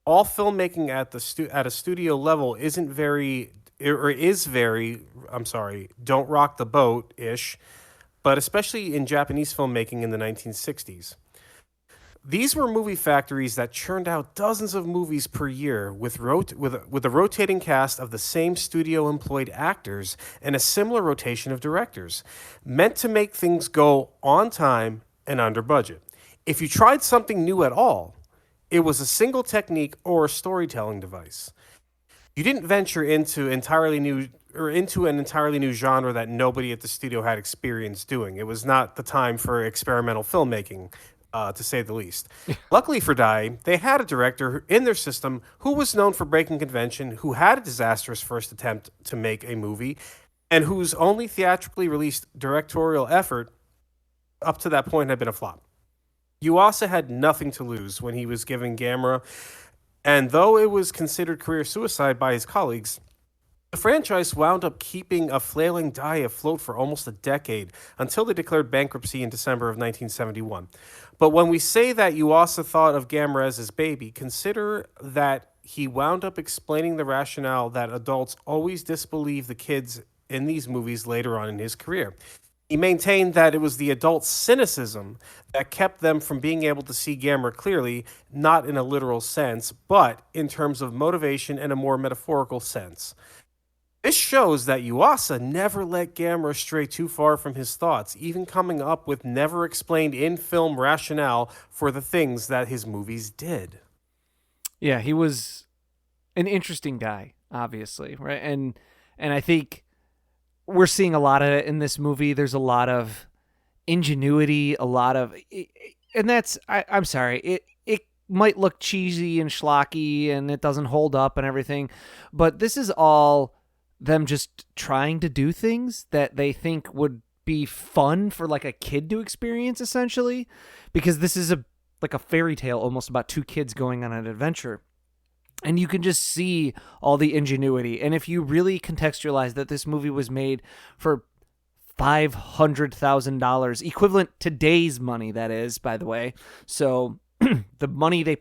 All filmmaking at a studio level is very don't rock the boat-ish, but especially in Japanese filmmaking in the 1960s. These were movie factories that churned out dozens of movies per year with a rotating cast of the same studio-employed actors and a similar rotation of directors, meant to make things go on time and under budget. If you tried something new at all, it was a single technique or a storytelling device. You didn't venture into an entirely new genre that nobody at the studio had experience doing. It was not the time for experimental filmmaking, to say the least. Luckily for Dai, they had a director in their system who was known for breaking convention, who had a disastrous first attempt to make a movie, and whose only theatrically released directorial effort up to that point had been a flop. Yuasa had nothing to lose when he was given Gamera, and though it was considered career suicide by his colleagues, the franchise wound up keeping a flailing Dai afloat for almost a decade until they declared bankruptcy in December of 1971. But when we say that Yuasa thought of Gamera as his baby, consider that he wound up explaining the rationale that adults always disbelieve the kids in these movies later on in his career. He maintained that it was the adult cynicism that kept them from being able to see Gamera clearly, not in a literal sense, but in terms of motivation and a more metaphorical sense. This shows that Yuasa never let Gamera stray too far from his thoughts, even coming up with never explained in film rationale for the things that his movies did. Yeah, he was an interesting guy, obviously, right? And I think we're seeing a lot of it in this movie. There's a lot of ingenuity, a lot of, and that's I'm sorry, it might look cheesy and schlocky and it doesn't hold up and everything, but this is all them just trying to do things that they think would be fun for like a kid to experience, essentially, because this is like a fairy tale almost about two kids going on an adventure. And you can just see all the ingenuity. And if you really contextualize that this movie was made for $500,000, equivalent today's money, that is, by the way. So the money they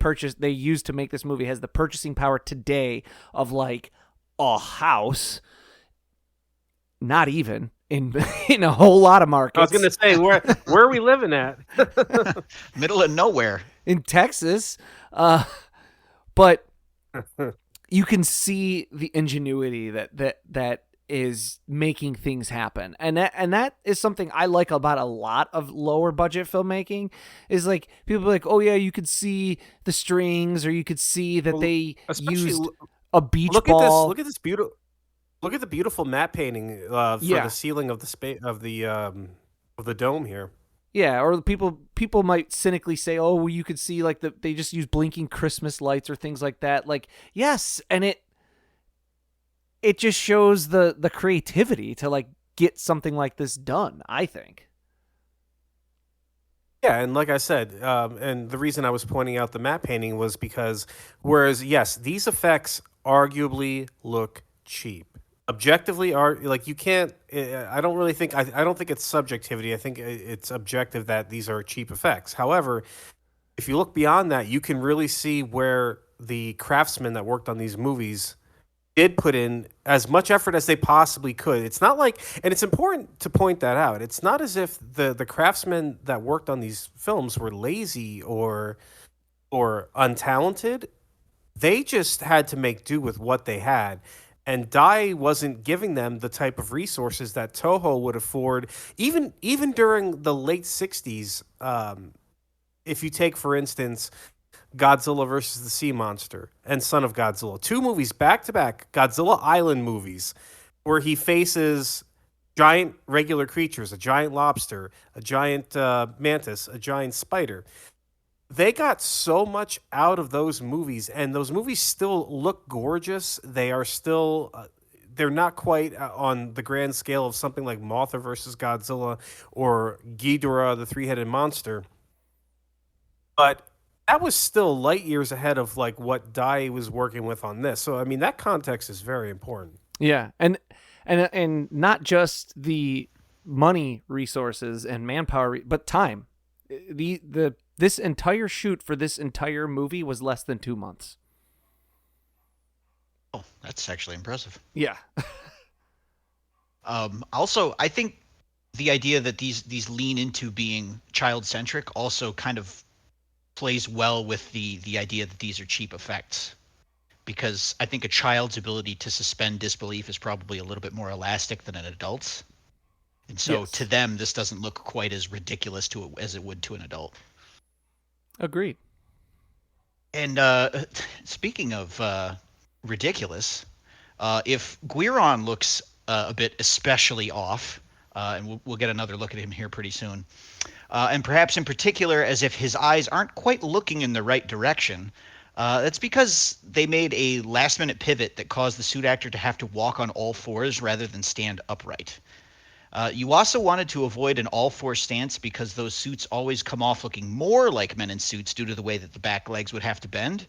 used to make this movie has the purchasing power today of like a house. Not even in a whole lot of markets. I was going to say, where are we living at? Middle of nowhere. In Texas. But you can see the ingenuity that is making things happen. And that is something I like about a lot of lower budget filmmaking, is like people are like, oh yeah, you could see the strings, or you could see that they used a beach ball. Look at this beautiful. Look at the beautiful matte painting for the ceiling of the dome here. Yeah, or people might cynically say, "Oh, well, you could see like they just use blinking Christmas lights or things like that." Like, yes, and it just shows the creativity to like get something like this done, I think. Yeah, and like I said, and the reason I was pointing out the matte painting was because whereas yes, these effects arguably look cheap. Objectively, are like you can't. I don't really think. I don't think it's subjectivity. I think it's objective that these are cheap effects. However, if you look beyond that, you can really see where the craftsmen that worked on these movies did put in as much effort as they possibly could. It's not like, and it's important to point that out. It's not as if the craftsmen that worked on these films were lazy or untalented. They just had to make do with what they had. And Dai wasn't giving them the type of resources that Toho would afford, even during the late 60s. If you take, for instance, Godzilla versus the Sea Monster and Son of Godzilla, two movies back-to-back, Godzilla Island movies, where he faces giant regular creatures, a giant lobster, a giant mantis, a giant spider. They got so much out of those movies, and those movies still look gorgeous. They are still, they're not quite on the grand scale of something like Mothra versus Godzilla or Ghidorah, the three-headed monster. But that was still light years ahead of like what Dai was working with on this. So, I mean, that context is very important. Yeah, and not just the money resources and manpower, but time. This entire shoot for this entire movie was less than 2 months. Oh, that's actually impressive. Yeah. Also, I think the idea that these lean into being child-centric also kind of plays well with the idea that these are cheap effects. Because I think a child's ability to suspend disbelief is probably a little bit more elastic than an adult's. And so to them, this doesn't look quite as ridiculous as it would to an adult. Agreed. And speaking of ridiculous, if Guiron looks a bit especially off, and we'll get another look at him here pretty soon, and perhaps in particular as if his eyes aren't quite looking in the right direction, that's because they made a last-minute pivot that caused the suit actor to have to walk on all fours rather than stand upright. You also wanted to avoid an all-four stance because those suits always come off looking more like men in suits due to the way that the back legs would have to bend.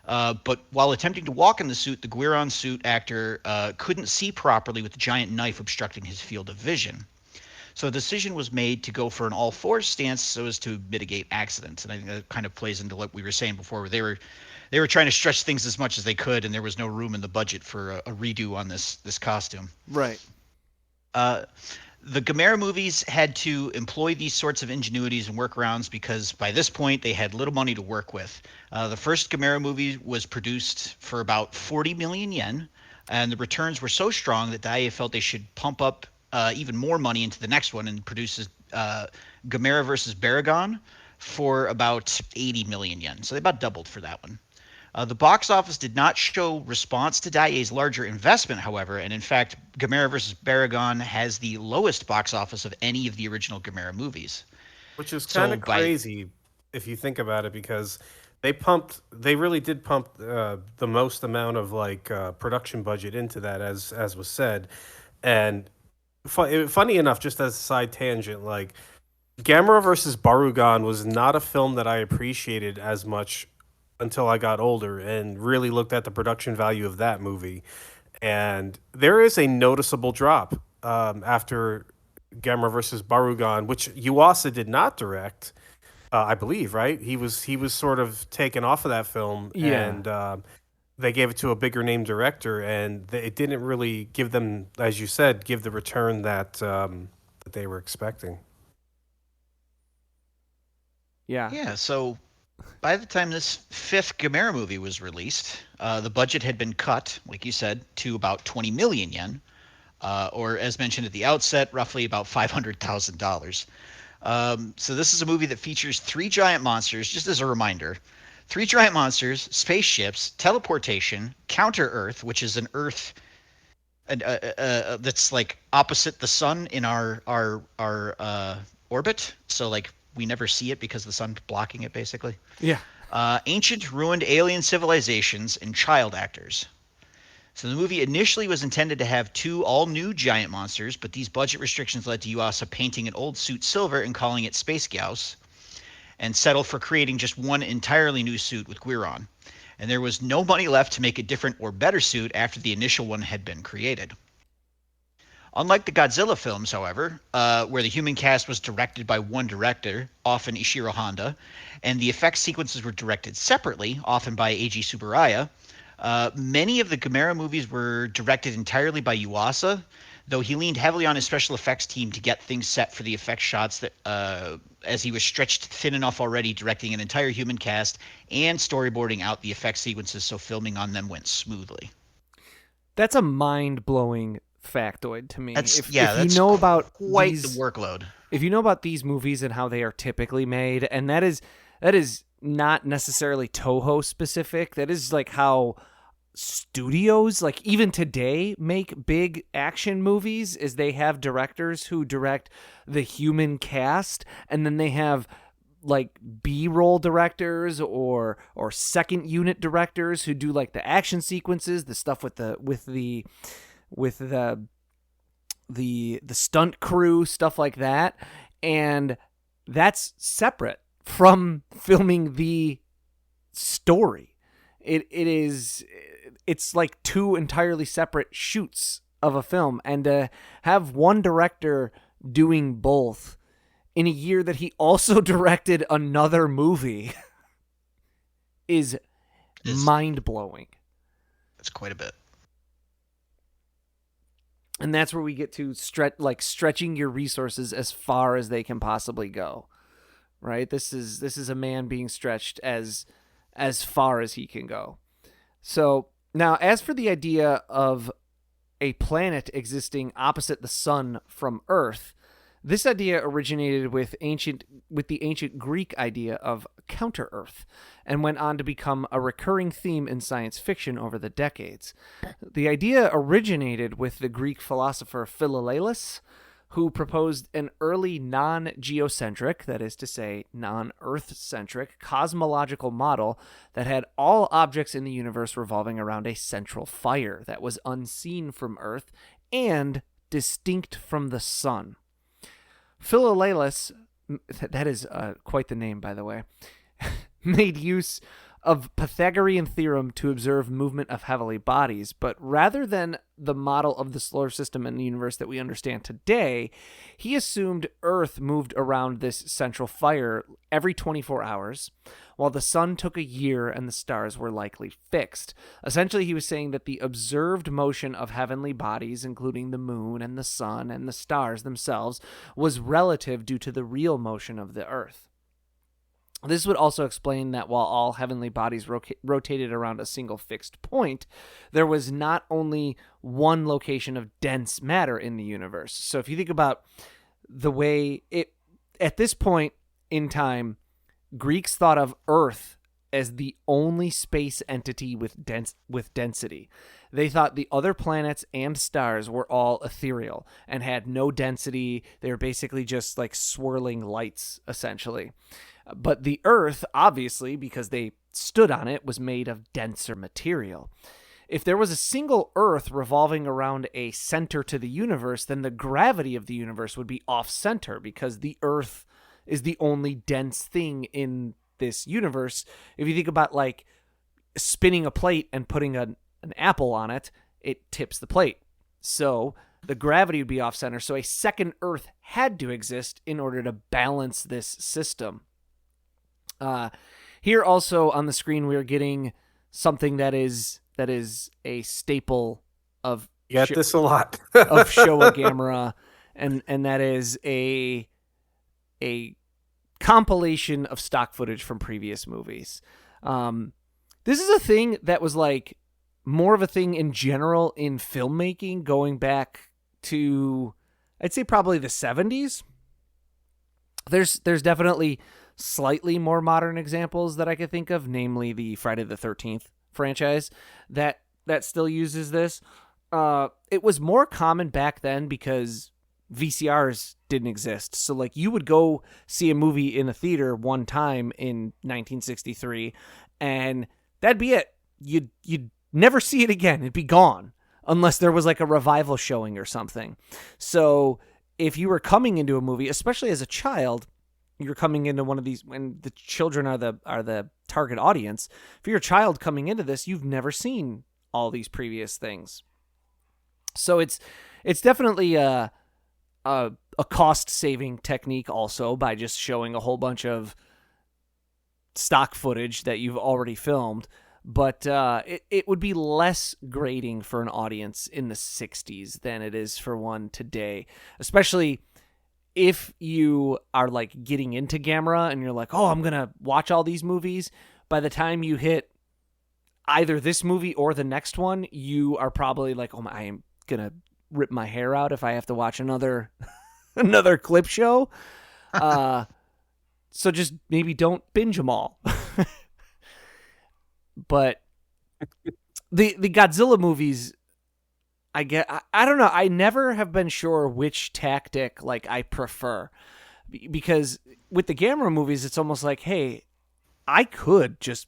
But while attempting to walk in the suit, the Guiron suit actor couldn't see properly with the giant knife obstructing his field of vision. So a decision was made to go for an all-fours stance so as to mitigate accidents. And I think that kind of plays into what we were saying before, where they were trying to stretch things as much as they could, and there was no room in the budget for a redo on this costume. Right. The Gamera movies had to employ these sorts of ingenuities and workarounds because by this point they had little money to work with. The first Gamera movie was produced for about 40 million yen, and the returns were so strong that Daiei felt they should pump up even more money into the next one and produce Gamera versus Baragon for about 80 million yen. So they about doubled for that one. The box office did not show response to Daiei's larger investment, however, and in fact, Gamera vs. Baragon has the lowest box office of any of the original Gamera movies. Which is kind of crazy if you think about it, because they really did pump the most amount of production budget into that, as was said. And funny enough, just as a side tangent, like Gamera versus Barugan was not a film that I appreciated as much until I got older and really looked at the production value of that movie. And there is a noticeable drop after Gamera versus Barugan, which Yuasa did not direct, I believe, right? He was sort of taken off of that film, and they gave it to a bigger name director, and it didn't really give them, as you said, give the return that they were expecting. Yeah, so by the time this fifth Gamera movie was released, the budget had been cut, like you said, to about 20 million yen, or as mentioned at the outset, roughly about $500,000. So this is a movie that features three giant monsters, just as a reminder. Three giant monsters, spaceships, teleportation, Counter-Earth, which is an Earth that's like opposite the sun in our orbit. So like we never see it because the sun's blocking it, basically. Yeah. Ancient ruined alien civilizations and child actors. So the movie initially was intended to have two all-new giant monsters, but these budget restrictions led to Yuasa painting an old suit silver and calling it Space Gyaos, and settled for creating just one entirely new suit with Guiron. And there was no money left to make a different or better suit after the initial one had been created. Unlike the Godzilla films, however, where the human cast was directed by one director, often Ishiro Honda, and the effects sequences were directed separately, often by Eiji Tsuburaya, many of the Gamera movies were directed entirely by Yuasa, though he leaned heavily on his special effects team to get things set for the effect shots that, as he was stretched thin enough already, directing an entire human cast and storyboarding out the effect sequences so filming on them went smoothly. That's a mind-blowing factoid to me. That's if you know about quite the workload. If you know about these movies and how they are typically made, and that is not necessarily Toho specific, that is like how studios, like even today, make big action movies, is they have directors who direct the human cast, and then they have like B-roll directors or second unit directors who do like the action sequences, the stuff with the stunt crew, stuff like that. And that's separate from filming the story. It's like two entirely separate shoots of a film, and to have one director doing both in a year that he also directed another movie is mind-blowing. It's quite a bit. And that's where we get to stretching your resources as far as they can possibly go. Right? This is a man being stretched as far as he can go. So now, as for the idea of a planet existing opposite the sun from Earth, this idea originated with the ancient Greek idea of counter-Earth and went on to become a recurring theme in science fiction over the decades. The idea originated with the Greek philosopher Philolaus, who proposed an early non-geocentric, that is to say, non-Earth-centric, cosmological model that had all objects in the universe revolving around a central fire that was unseen from Earth and distinct from the sun. Philalethes, that is quite the name, by the way, made use of Pythagorean theorem to observe movement of heavenly bodies, but rather than the model of the solar system and the universe that we understand today, he assumed Earth moved around this central fire every 24 hours, while the sun took a year and the stars were likely fixed. Essentially, he was saying that the observed motion of heavenly bodies, including the moon and the sun and the stars themselves, was relative due to the real motion of the Earth. This would also explain that while all heavenly bodies rotated around a single fixed point, there was not only one location of dense matter in the universe. So if you think about the way it, at this point in time, Greeks thought of Earth as the only space entity with density. They thought the other planets and stars were all ethereal and had no density. They were basically just like swirling lights, essentially. But the Earth, obviously, because they stood on it, was made of denser material. If there was a single Earth revolving around a center to the universe, then the gravity of the universe would be off-center because the Earth is the only dense thing in this universe. If you think about like spinning a plate and putting an apple on it, it tips the plate. So the gravity would be off-center. So a second Earth had to exist in order to balance this system. Here also on the screen, we're getting something that is a staple of this a lot of Showa Gamera, and that is a compilation of stock footage from previous movies. This is a thing that was like more of a thing in general in filmmaking going back to, I'd say, probably the 70s. There's definitely slightly more modern examples that I could think of, namely the Friday the 13th franchise that still uses this. It was more common back then because VCRs didn't exist. So like you would go see a movie in a theater one time in 1963 and that'd be it. You'd never see it again. It'd be gone unless there was like a revival showing or something. So if you were coming into a movie, especially as a child, you're coming into one of these when the children are the target audience. If you're a child coming into this, you've never seen all these previous things. So it's definitely a cost saving technique also by just showing a whole bunch of stock footage that you've already filmed. But it would be less grating for an audience in the 60s than it is for one today, especially if you are like getting into Gamera and you're like, oh, I'm going to watch all these movies. By the time you hit either this movie or the next one, you are probably like, oh, I am going to rip my hair out if I have to watch another clip show. So just maybe don't binge them all. But the Godzilla movies, I don't know. I never have been sure which tactic like I prefer, because with the Gamera movies, it's almost like, hey, I could just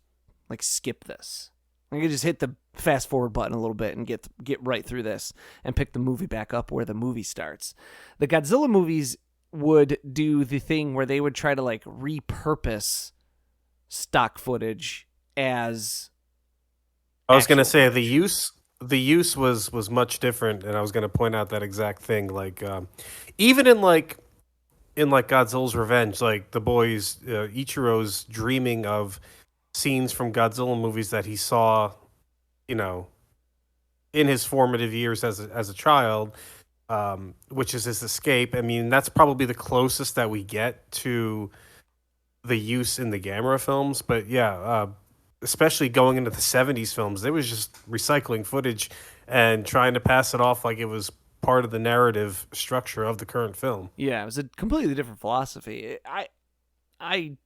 like skip this. I could just hit the fast forward button a little bit and get right through this and pick the movie back up where the movie starts. The Godzilla movies would do the thing where they would try to like repurpose stock footage as. I was going to say the use was much different, and I was going to point out that exact thing. Like, even in Godzilla's Revenge, like the boys, Ichiro's dreaming of scenes from Godzilla movies that he saw, in his formative years as a child, which is his escape. I mean, that's probably the closest that we get to the use in the Gamera films. But yeah. Especially going into the 70s films, they was just recycling footage and trying to pass it off like it was part of the narrative structure of the current film. Yeah, it was a completely different philosophy. I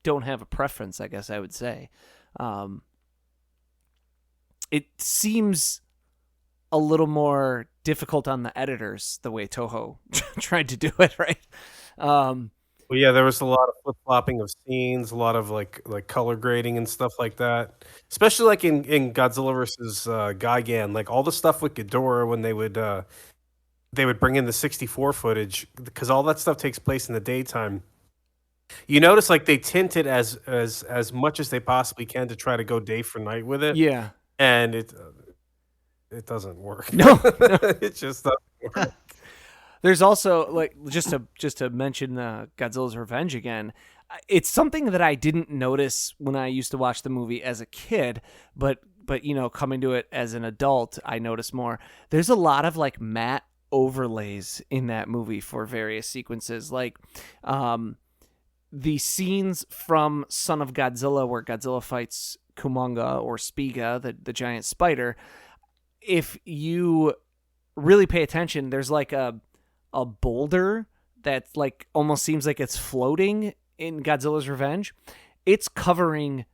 don't have a preference, I guess I would say. It seems a little more difficult on the editors, the way Toho tried to do it, right? Well, yeah, there was a lot of flip-flopping of scenes, a lot of like color grading and stuff like that. Especially like in Godzilla versus Gigan, like all the stuff with Ghidorah when they would they would bring in the 64 footage because all that stuff takes place in the daytime. You notice like they tint it as much as they possibly can to try to go day for night with it. Yeah. And it doesn't work. No. It just doesn't work. There's also like just to mention Godzilla's Revenge again. It's something that I didn't notice when I used to watch the movie as a kid, but coming to it as an adult, I notice more. There's a lot of like matte overlays in that movie for various sequences, like the scenes from Son of Godzilla where Godzilla fights Kumonga or Spiga, the giant spider. If you really pay attention, there's like a boulder that like almost seems like it's floating in Godzilla's Revenge. It's covering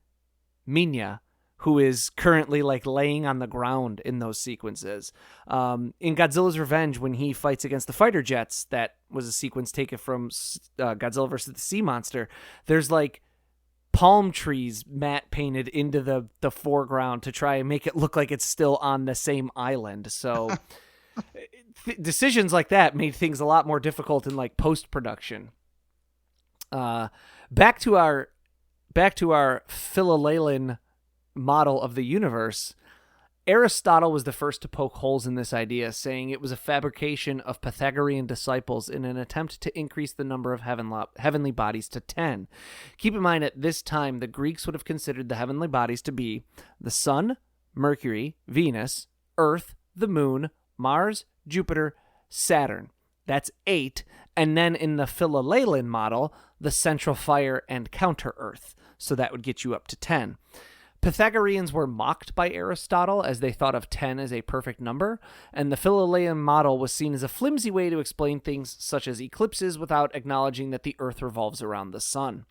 Minya, who is currently like laying on the ground in those sequences. In Godzilla's Revenge, when he fights against the fighter jets, that was a sequence taken from Godzilla versus the Sea Monster. There's like palm trees matte painted into the foreground to try and make it look like it's still on the same island. So decisions like that made things a lot more difficult in like post-production. Back to our Philolelan model of the universe. Aristotle was the first to poke holes in this idea, saying it was a fabrication of Pythagorean disciples in an attempt to increase the number of heavenly bodies to 10. Keep in mind, at this time, the Greeks would have considered the heavenly bodies to be the Sun, Mercury, Venus, Earth, the Moon, Mars, Jupiter, Saturn. That's 8. And then in the Philolelan model, the central fire and counter-Earth. So that would get you up to 10. Pythagoreans were mocked by Aristotle as they thought of 10 as a perfect number, and the Philolelan model was seen as a flimsy way to explain things such as eclipses without acknowledging that the Earth revolves around the sun.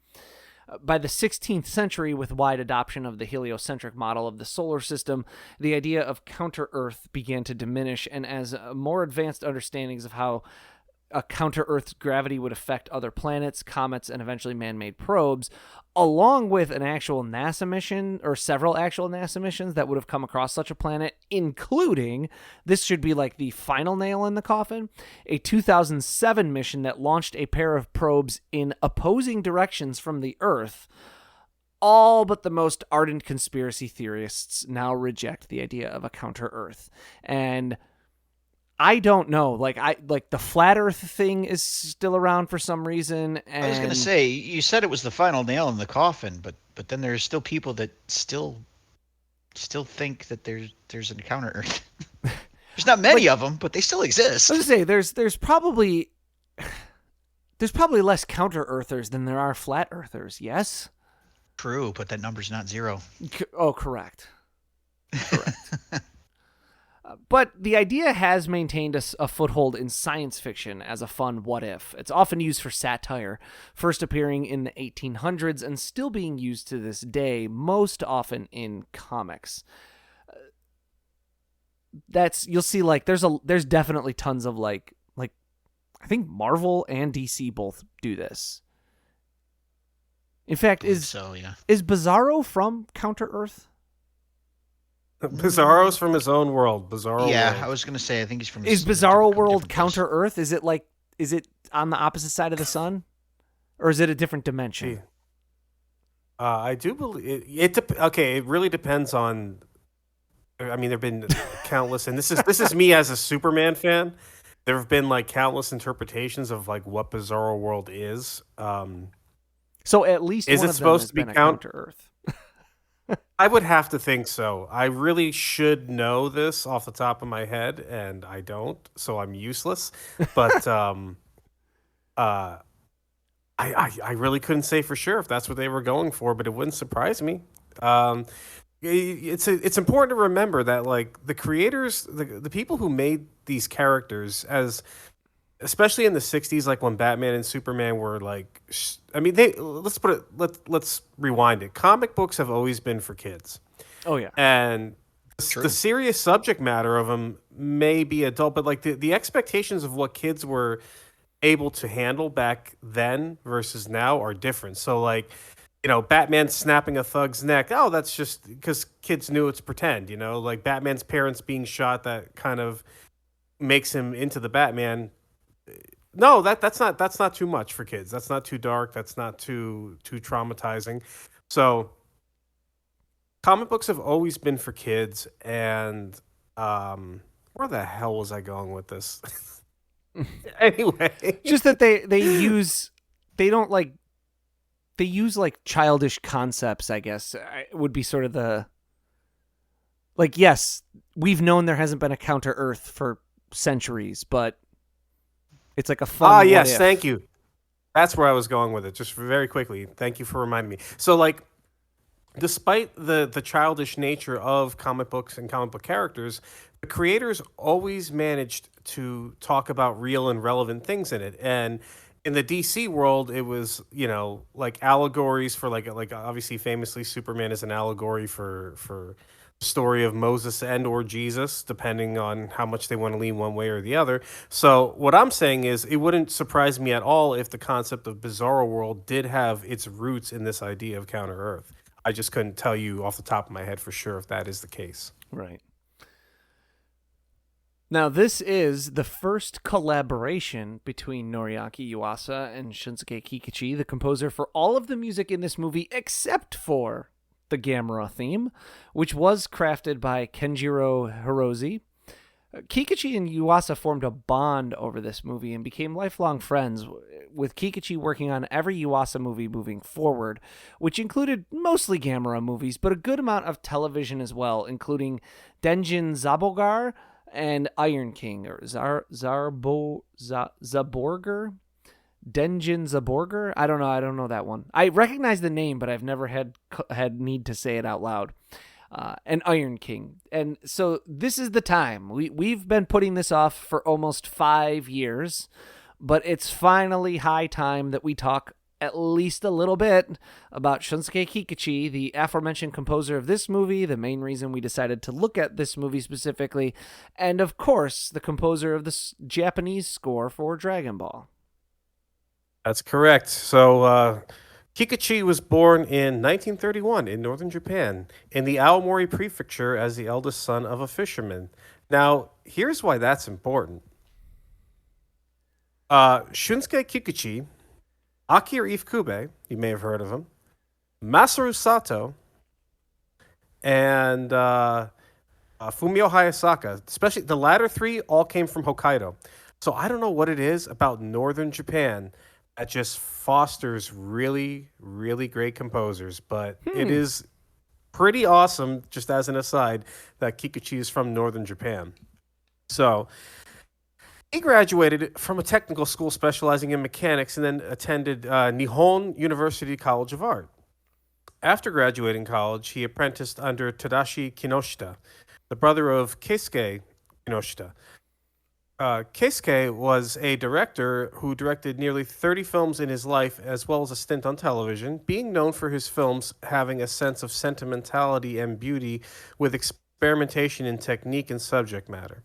By the 16th century, with wide adoption of the heliocentric model of the solar system, the idea of counter-Earth began to diminish, and as more advanced understandings of how a counter-Earth's gravity would affect other planets, comets, and eventually man-made probes, along with an actual NASA mission, or several actual NASA missions that would have come across such a planet, including, this should be like the final nail in the coffin, a 2007 mission that launched a pair of probes in opposing directions from the Earth. All but the most ardent conspiracy theorists now reject the idea of a counter-Earth. And I don't know. Like the flat Earth thing is still around for some reason. And I was going to say, you said it was the final nail in the coffin, but then there's still people that still think that there's an counter Earth. There's not many of them, but they still exist. I was going to say there's probably less counter Earthers than there are flat Earthers. Yes. True, but that number's not 0. Oh, correct. But the idea has maintained a foothold in science fiction as a fun what if. It's often used for satire, first appearing in the 1800s and still being used to this day, most often in comics. You'll see like there's definitely tons of like I think Marvel and DC both do this. In fact, is Bizarro from Counter-Earth? Bizarro's from his own world. Bizarro. Yeah, world. I was going to say I think he's from. Is Bizarro World Counter Earth? Is it on the opposite side of the sun, or is it a different dimension? I do believe it really depends on. I mean, there've been countless, and this is me as a Superman fan. There have been like countless interpretations of like what Bizarro World is. So at least is one it of supposed them to be Counter Earth? I would have to think so. I really should know this off the top of my head, and I don't, so I'm useless. But I really couldn't say for sure if that's what they were going for, but it wouldn't surprise me. It's important to remember that like the creators, the people who made these characters, especially in the 60s, like when Batman and Superman were like, I mean, let's rewind it. Comic books have always been for kids. Oh yeah. And the serious subject matter of them may be adult, but like the expectations of what kids were able to handle back then versus now are different. So like, Batman snapping a thug's neck. Oh, that's just because kids knew it's pretend, like Batman's parents being shot, that kind of makes him into the Batman. No, that's not too much for kids. That's not too dark. That's not too traumatizing. So comic books have always been for kids, and where the hell was I going with this? Anyway, Just that they use like childish concepts, I guess, would be sort of the, like, yes, we've known there hasn't been a Counter Earth for centuries, but it's like a fun. What yes, if. thank you. That's where I was going with it. Just very quickly. Thank you for reminding me. So, like, despite the childish nature of comic books and comic book characters, the creators always managed to talk about real and relevant things in it. And in the DC world, it was, like allegories for, like obviously famously Superman is an allegory for the story of Moses and or Jesus, depending on how much they want to lean one way or the other. So what I'm saying is it wouldn't surprise me at all if the concept of Bizarro World did have its roots in this idea of Counter Earth. I just couldn't tell you off the top of my head for sure if that is the case. Right. Now, this is the first collaboration between Noriaki Yuasa and Shunsuke Kikuchi, the composer for all of the music in this movie except for the Gamera theme, which was crafted by Kenjiro Hirose. Kikuchi and Yuasa formed a bond over this movie and became lifelong friends, with Kikuchi working on every Yuasa movie moving forward, which included mostly Gamera movies, but a good amount of television as well, including Denjin Zabogar and Iron King, or Zaborger? Denjin Zaborger? I don't know that one. I recognize the name, but I've never had need to say it out loud. And Iron King. And so this is the time. We've been putting this off for almost 5 years, but it's finally high time that we talk at least a little bit about Shunsuke Kikuchi, the aforementioned composer of this movie, the main reason we decided to look at this movie specifically, and of course, the composer of the Japanese score for Dragon Ball. That's correct. So Kikuchi was born in 1931 in northern Japan in the Aomori Prefecture as the eldest son of a fisherman. Now, here's why that's important. Shunsuke Kikuchi, Akira Ifukube, you may have heard of him, Masaru Sato, and Fumio Hayasaka, especially the latter three, all came from Hokkaido. So I don't know what it is about northern Japan that just fosters really, really great composers, but it is pretty awesome, just as an aside, that Kikuchi is from northern Japan. So he graduated from a technical school specializing in mechanics and then attended Nihon University College of Art. After graduating college, he apprenticed under Tadashi Kinoshita, the brother of Keisuke Kinoshita. Keisuke was a director who directed nearly 30 films in his life, as well as a stint on television, being known for his films having a sense of sentimentality and beauty with experimentation in technique and subject matter.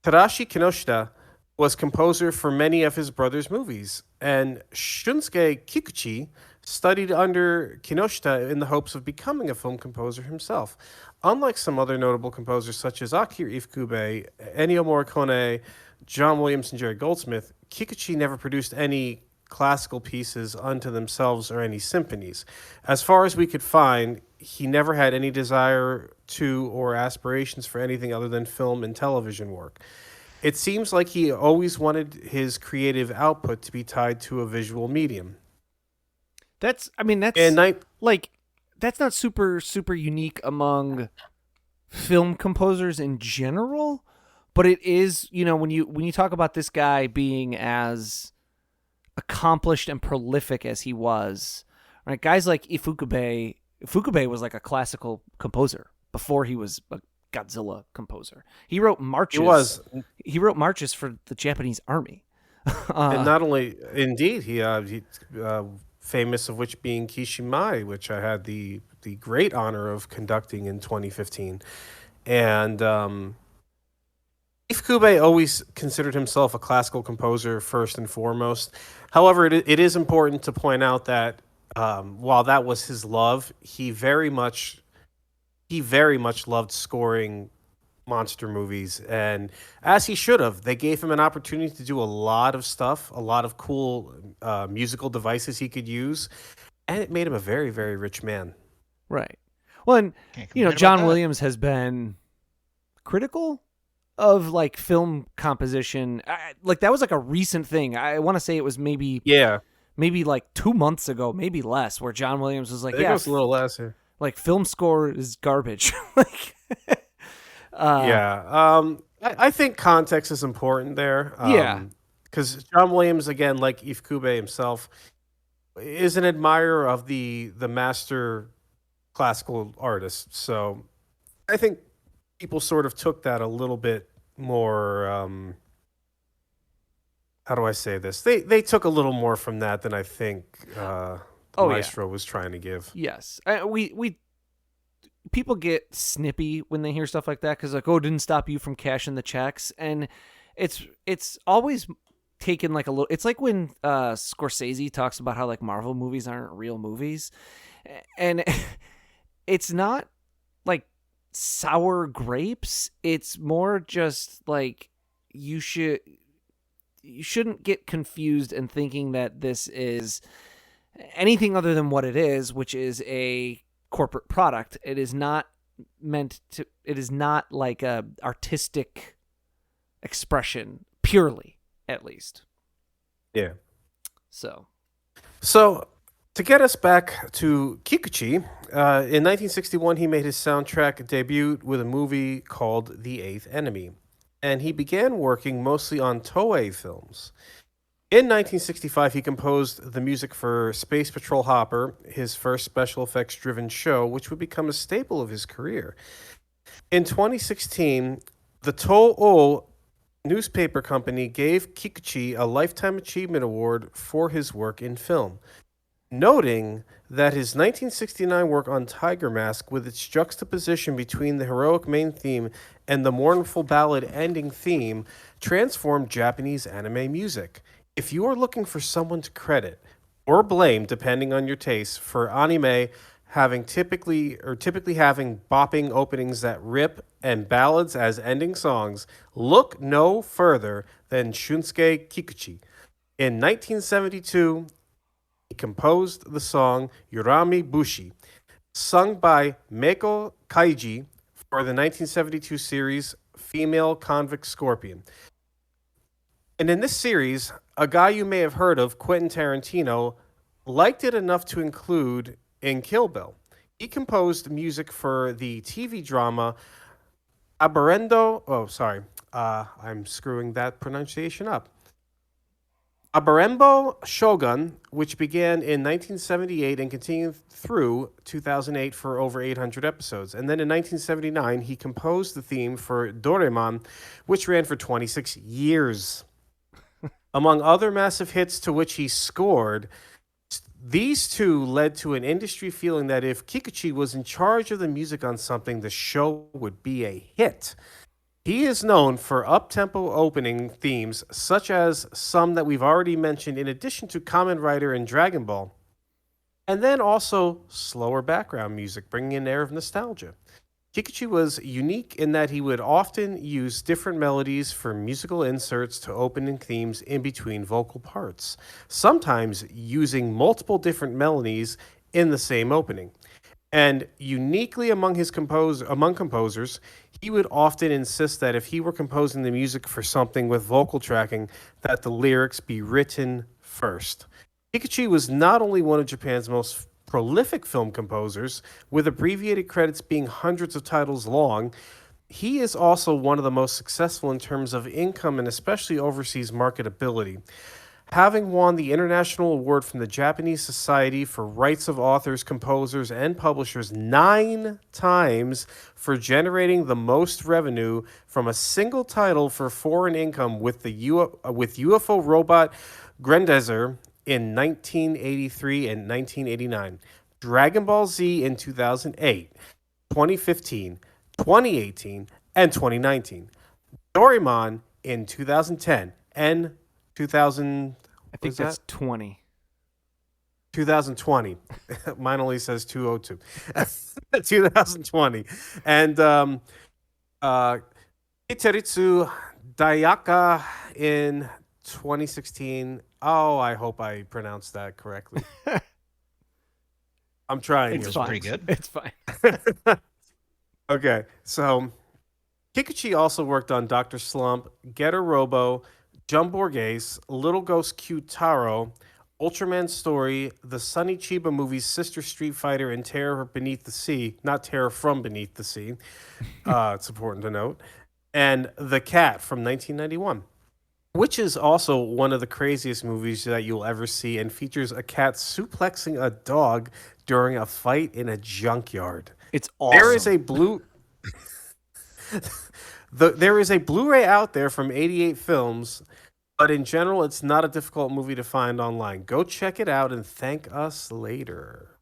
Tadashi Kinoshita was composer for many of his brother's movies, and Shunsuke Kikuchi studied under Kinoshita in the hopes of becoming a film composer himself. Unlike some other notable composers such as Akira Ifukube, Ennio Morricone, John Williams, and Jerry Goldsmith, Kikuchi never produced any classical pieces unto themselves or any symphonies. As far as we could find, he never had any desire to or aspirations for anything other than film and television work. It seems like he always wanted his creative output to be tied to a visual medium. That's not super unique among film composers in general, but it is, when you talk about this guy being as accomplished and prolific as he was, right? Guys like Ifukube was like a classical composer before he was a Godzilla composer. He wrote marches. He wrote marches for the Japanese army. And not only, indeed, he famous of which being Kishimai, which I had the great honor of conducting in 2015. And Ifukube always considered himself a classical composer first and foremost. However, it is important to point out that while that was his love, he very much loved scoring monster movies, and as he should have. They gave him an opportunity to do a lot of stuff, a lot of cool musical devices he could use, and it made him a very, very rich man. Right. Well, and Can't complain about John that. Williams has been critical of like film composition. Like that was like a recent thing. I want to say it was maybe like 2 months ago, maybe less, where John Williams was like, I think it was a little less here. Like film score is garbage. Like, I think context is important there. Because John Williams, again, like Ifukube himself, is an admirer of the master classical artist. So I think people sort of took that a little bit more. How do I say this? They took a little more from that than I think the maestro was trying to give. Yes, we people get snippy when they hear stuff like that because like, oh, it didn't stop you from cashing the checks, and it's always taken like a little. It's like when Scorsese talks about how like Marvel movies aren't real movies, and it's not like sour grapes. It's more just like you shouldn't get confused and thinking that this is anything other than what it is, which is a corporate product. It is not meant to. It is not like a artistic expression purely, at least. Yeah. So to get us back to Kikuchi, in 1961 he made his soundtrack debut with a movie called The Eighth Enemy, and he began working mostly on Toei films. In 1965, he composed the music for Space Patrol Hopper, his first special effects-driven show, which would become a staple of his career. In 2016, the Toho newspaper company gave Kikuchi a Lifetime Achievement Award for his work in film, noting that his 1969 work on Tiger Mask, with its juxtaposition between the heroic main theme and the mournful ballad ending theme, transformed Japanese anime music. If you are looking for someone to credit or blame, depending on your taste, for anime typically having bopping openings that rip and ballads as ending songs, look no further than Shunsuke Kikuchi. In 1972, he composed the song Yurami Bushi, sung by Meiko Kaiji for the 1972 series Female Convict Scorpion. And in this series, a guy you may have heard of, Quentin Tarantino, liked it enough to include in Kill Bill. He composed music for the TV drama Aberendo. Oh, sorry. I'm screwing that pronunciation up. Aberembo Shogun, which began in 1978 and continued through 2008 for over 800 episodes. And then in 1979, he composed the theme for Doraemon, which ran for 26 years. Among other massive hits to which he scored, these two led to an industry feeling that if Kikuchi was in charge of the music on something, the show would be a hit. He is known for up-tempo opening themes, such as some that we've already mentioned, in addition to Kamen Rider and Dragon Ball, and then also slower background music, bringing an air of nostalgia. Kikuchi was unique in that he would often use different melodies for musical inserts to opening themes in between vocal parts, sometimes using multiple different melodies in the same opening. And uniquely among composers, he would often insist that if he were composing the music for something with vocal tracking, that the lyrics be written first. Kikuchi was not only one of Japan's most prolific film composers, with abbreviated credits being hundreds of titles long, he is also one of the most successful in terms of income and especially overseas marketability. Having won the International Award from the Japanese Society for Rights of Authors, Composers, and Publishers 9 times for generating the most revenue from a single title for foreign income with UFO Robot Grendezer in 1983 and 1989, Dragon Ball Z in 2008, 2015, 2018, and 2019, Doraemon in 2010 and 2000. I think that's 20. 2020. Mine only says 202. 2020. And Iteritsu Dayaka in 2016. Oh, I hope I pronounced that correctly. I'm trying. It's was fine. pretty good. It's fine. Okay, so Kikuchi also worked on Dr. Slump, Getter Robo, Jumborgase, Little Ghost Q-Taro, Ultraman Story, the Sonny Chiba movie's Sister Street Fighter, and Terror Beneath the Sea, not Terror from Beneath the Sea. It's important to note. And The Cat from 1991, which is also one of the craziest movies that you'll ever see and features a cat suplexing a dog during a fight in a junkyard. It's awesome. There is a Blu-ray out there from 88 Films, but in general, it's not a difficult movie to find online. Go check it out and thank us later.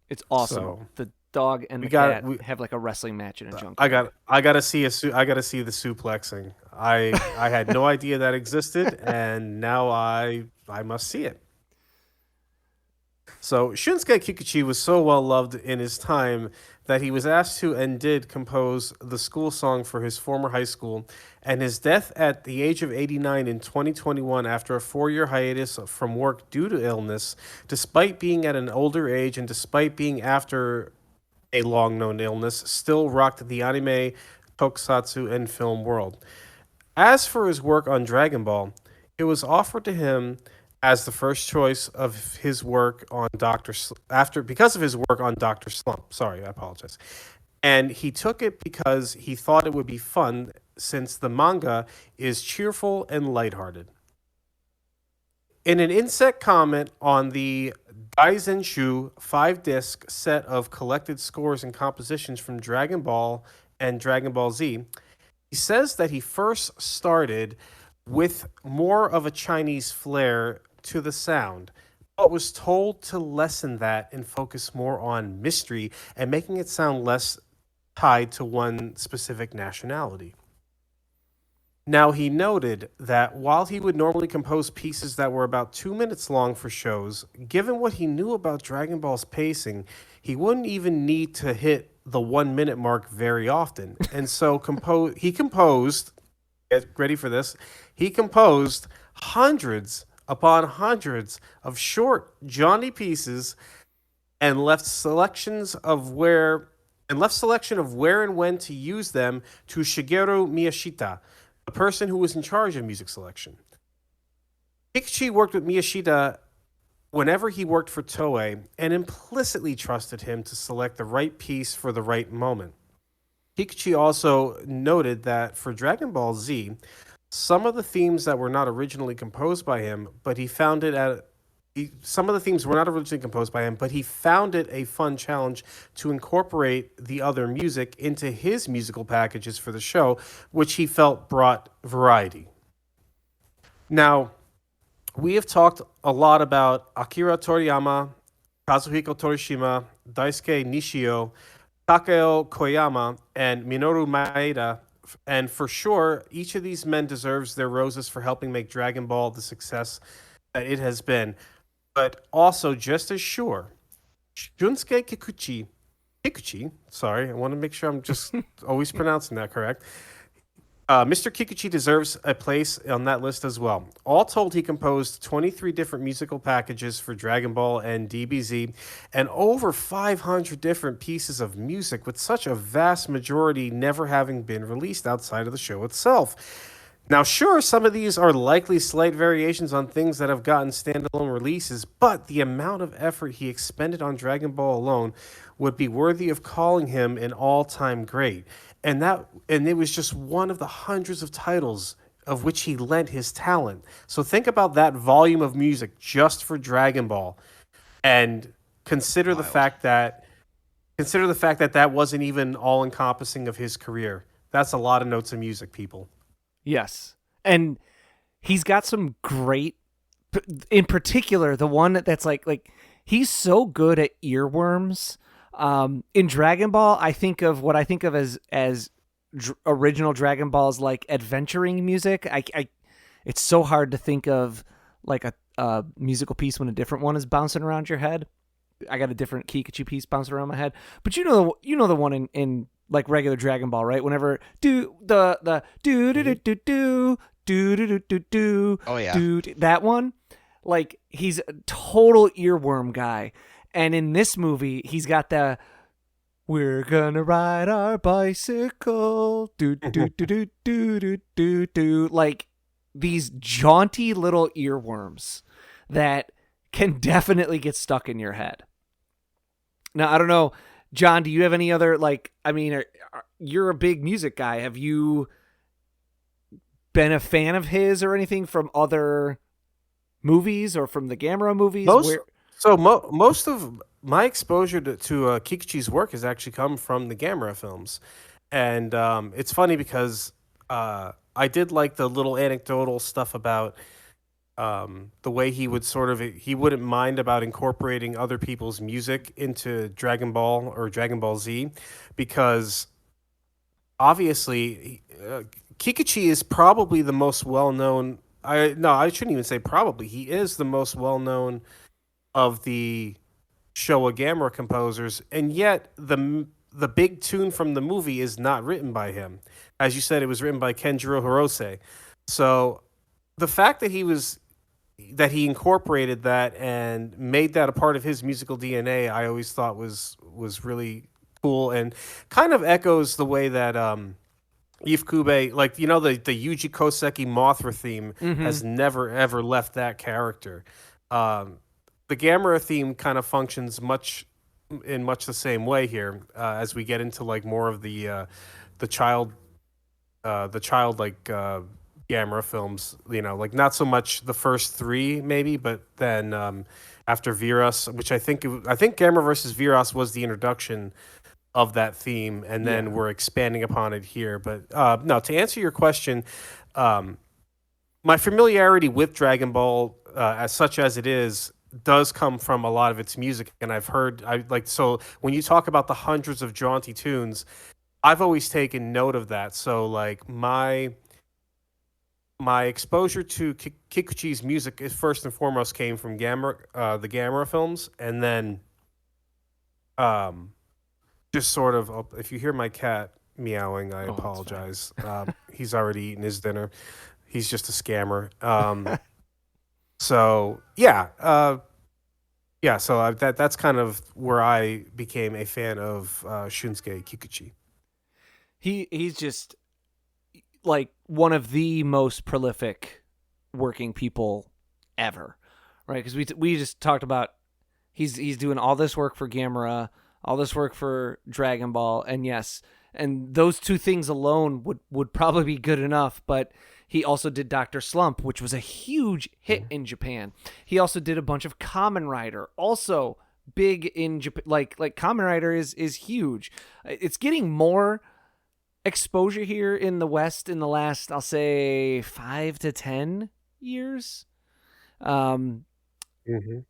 It's awesome. So, the dog and the cat have like a wrestling match in a junkyard. I gotta see the suplexing. I had no idea that existed, and now I must see it. So Shunsuke Kikuchi was so well loved in his time that he was asked to and did compose the school song for his former high school, and his death at the age of 89 in 2021 after a 4-year hiatus from work due to illness, despite being at an older age and despite being after a long-known illness, still rocked the anime, tokusatsu, and film world. As for his work on Dragon Ball, it was offered to him as the first choice of his work on because of his work on Dr. Slump. Sorry, I apologize. And he took it because he thought it would be fun since the manga is cheerful and lighthearted. In an inset comment on the Daizenshu 5-disc set of collected scores and compositions from Dragon Ball and Dragon Ball Z, he says that he first started with more of a Chinese flair to the sound, but was told to lessen that and focus more on mystery and making it sound less tied to one specific nationality. Now, he noted that while he would normally compose pieces that were about 2 minutes long for shows, given what he knew about Dragon Ball's pacing, he wouldn't even need to hit the 1 minute mark very often. And so he composed, get ready for this, he composed hundreds upon hundreds of short, jaunty pieces and left selection of where and when to use them to Shigeru Miyashita, the person who was in charge of music selection. Kikuchi worked with Miyashita whenever he worked for Toei and implicitly trusted him to select the right piece for the right moment. Kikuchi also noted that for Dragon Ball Z, some of the themes that were not originally composed by him, but he found it a fun challenge to incorporate the other music into his musical packages for the show, which he felt brought variety. Now, we have talked a lot about Akira Toriyama, Kazuhiko Torishima, Daisuke Nishio, Takeo Koyama, and Minoru Maeda. And for sure, each of these men deserves their roses for helping make Dragon Ball the success that it has been. But also, just as sure, Shunsuke Kikuchi, sorry, I want to make sure I'm just always pronouncing that correct. Mr. Kikuchi deserves a place on that list as well. All told, he composed 23 different musical packages for Dragon Ball and DBZ, and over 500 different pieces of music, with such a vast majority never having been released outside of the show itself. Now, sure, some of these are likely slight variations on things that have gotten standalone releases, but the amount of effort he expended on Dragon Ball alone would be worthy of calling him an all-time great. And it was just one of the hundreds of titles of which he lent his talent. So think about that volume of music just for Dragon Ball, and consider the fact that that wasn't even all encompassing of his career. That's a lot of notes of music, people. Yes, and he's got some great, in particular, the one that's like he's so good at earworms. In Dragon Ball, I think of as original Dragon Balls, like adventuring music. It's so hard to think of like a musical piece when a different one is bouncing around your head. I got a different Kikuchi piece bouncing around my head, but you know the one in like regular Dragon Ball, right? Whenever do the do do do do do do do do do Oh, yeah. do that one, like he's a total earworm guy. And in this movie, he's got the "We're gonna ride our bicycle," do do do do do do do do, like these jaunty little earworms that can definitely get stuck in your head. Now, I don't know, John, do you have any other, like, I mean, you're a big music guy. Have you been a fan of his or anything from other movies or from the Gamera movies? Most of my exposure to Kikuchi's work has actually come from the Gamera films. And it's funny because I did like the little anecdotal stuff about the way he wouldn't mind about incorporating other people's music into Dragon Ball or Dragon Ball Z, because obviously Kikuchi is probably the most well-known. I shouldn't even say probably. He is the most well-known of the Showa Gamera composers, and yet the big tune from the movie is not written by him. As you said, it was written by Kenjiro Hirose. So the fact that he incorporated that and made that a part of his musical DNA, I always thought was really cool, and kind of echoes the way that Ifukube, like, the Yuji Koseki Mothra theme has never ever left that character. The Gamera theme kind of functions much the same way here, as we get into like more of the childlike Gamera films. Like not so much the first three maybe, but then after Viras, which I think Gamera versus Viras was the introduction of that theme, and then we're expanding upon it here. But no, to answer your question, my familiarity with Dragon Ball, as such as it is, does come from a lot of its music, and so when you talk about the hundreds of jaunty tunes, I've always taken note of that. So like my exposure to Kikuchi's music is first and foremost came from the Gamera films, and then just sort of, if you hear my cat meowing, I apologize. He's already eaten his dinner. He's just a scammer. So so that's kind of where I became a fan of Shunsuke Kikuchi. He's just like one of the most prolific working people ever, right? Because we just talked about he's doing all this work for Gamera, all this work for Dragon Ball, and those two things alone would probably be good enough, but he also did Dr. Slump, which was a huge hit in Japan. He also did a bunch of Kamen Rider, also big in Japan. Like Kamen Rider is huge. It's getting more exposure here in the West in the last, I'll say, 5 to 10 years. But Kamen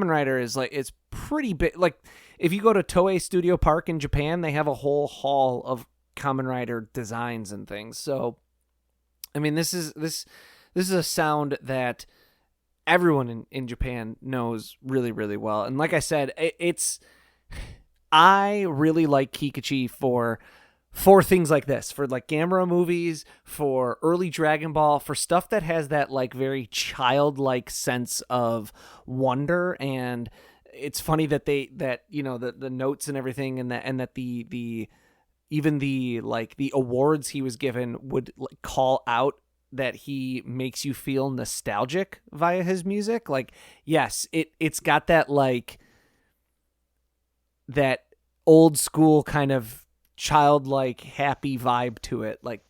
Rider is it's pretty big. Like if you go to Toei Studio Park in Japan, they have a whole hall of Kamen Rider designs and things. So, I mean, this is a sound that everyone in Japan knows really, really well. And like I said, I really like Kikuchi for things like this, for like Gamera movies, for early Dragon Ball, for stuff that has that like very childlike sense of wonder. And it's funny that the notes and everything, and that the even the awards he was given would call out that he makes you feel nostalgic via his music. Like, yes, it's got that that old school kind of childlike happy vibe to it, like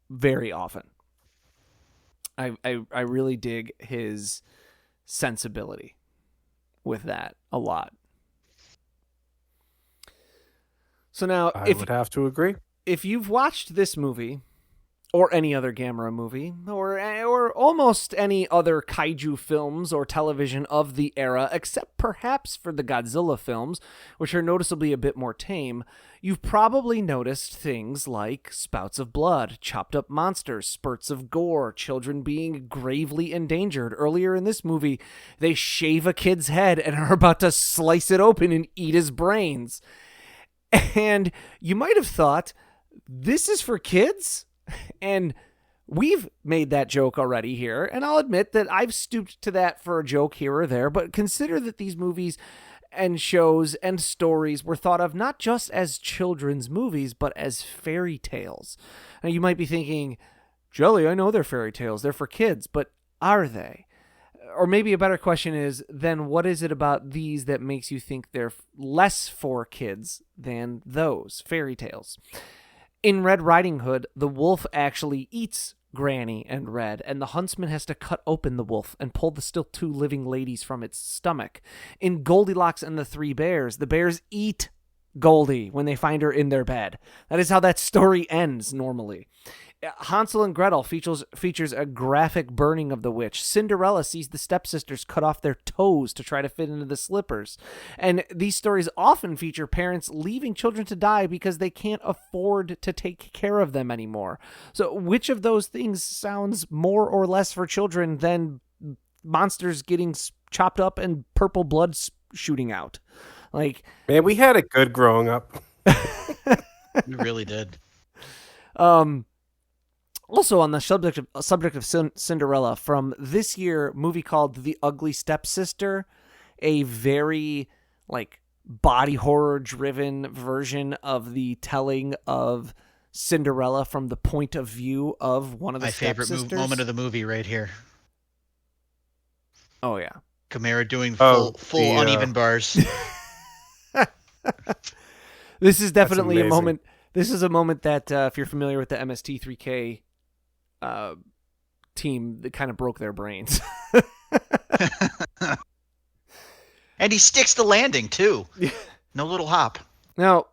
very often. I really dig his sensibility with that a lot. So now, I would have to agree. If you've watched this movie, or any other Gamera movie, or almost any other kaiju films or television of the era, except perhaps for the Godzilla films, which are noticeably a bit more tame, you've probably noticed things like spouts of blood, chopped up monsters, spurts of gore, children being gravely endangered. Earlier in this movie, they shave a kid's head and are about to slice it open and eat his brains. And you might have thought, this is for kids? And we've made that joke already here, and I'll admit that I've stooped to that for a joke here or there, but consider that these movies and shows and stories were thought of not just as children's movies, but as fairy tales. Now, you might be thinking, Jelly, I know they're fairy tales. They're for kids, but are they? Or maybe a better question is, then what is it about these that makes you think they're less for kids than those fairy tales? In Red Riding Hood, the wolf actually eats Granny and Red, and the huntsman has to cut open the wolf and pull the still two living ladies from its stomach. In Goldilocks and the Three Bears, the bears eat Goldie when they find her in their bed. That is how that story ends normally. Hansel and Gretel features a graphic burning of the witch. Cinderella sees the stepsisters cut off their toes to try to fit into the slippers. And these stories often feature parents leaving children to die because they can't afford to take care of them anymore. So which of those things sounds more or less for children than monsters getting chopped up and purple blood shooting out? Like, man, we had it good growing up. We really did. Also, on the subject of Cinderella, from this year, movie called The Ugly Stepsister, a very body horror driven version of the telling of Cinderella from the point of view of one of the stepsisters. My favorite moment of the movie right here. Oh yeah, Gamera doing full uneven bars. This is definitely a moment. This is a moment that, if you're familiar with the MST3K team, that kind of broke their brains. And he sticks the landing too. No little hop. Now,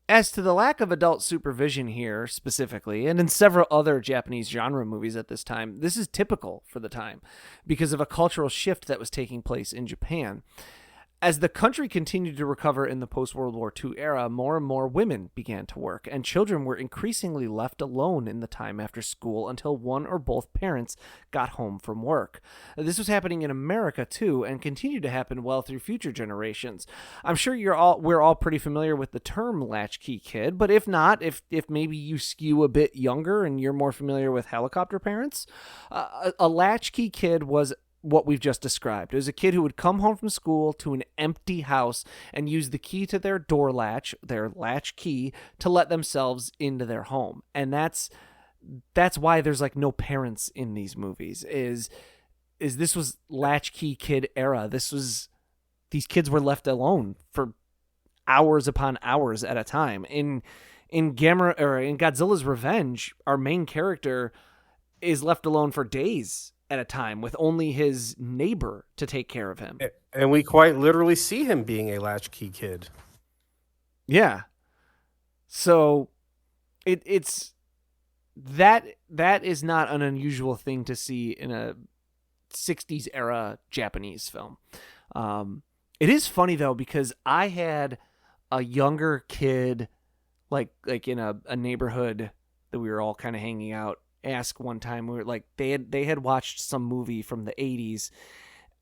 as to the lack of adult supervision here specifically, and in several other Japanese genre movies at this time, this is typical for the time because of a cultural shift that was taking place in Japan. As the country continued to recover in the post-World War II era, more and more women began to work, and children were increasingly left alone in the time after school until one or both parents got home from work. This was happening in America, too, and continued to happen well through future generations. I'm sure we're all pretty familiar with the term latchkey kid, but if not, if maybe you skew a bit younger and you're more familiar with helicopter parents, a latchkey kid was what we've just described. It was a kid who would come home from school to an empty house and use the key to their door latch, their latch key, to let themselves into their home. And that's why there's no parents in these movies. Is this was latchkey kid era. These kids were left alone for hours upon hours at a time. In Gamera, or in Godzilla's Revenge, our main character is left alone for days at a time with only his neighbor to take care of him. And we quite literally see him being a latchkey kid. Yeah. So it's that is not an unusual thing to see in a 60s era Japanese film. It is funny though, because I had a younger kid like in a neighborhood that we were all kind of hanging out, ask one time, we were they had watched some movie from the 80s.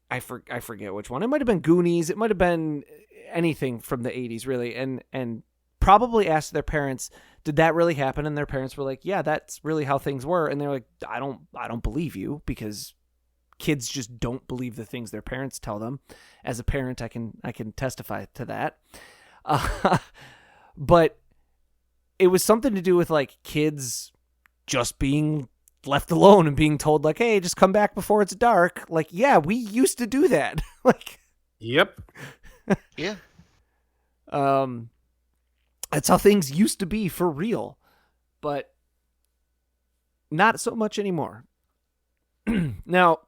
I forget which one. It might have been Goonies. It might have been anything from the 80s, really. And probably asked their parents, did that really happen? And their parents were like, yeah, that's really how things were. And they're like, I don't believe you, because kids just don't believe the things their parents tell them. As a parent, I can testify to that. But it was something to do with kids just being left alone and being told hey, just come back before it's dark. Yeah, we used to do that. Yep. Yeah. That's how things used to be for real, but not so much anymore. Now,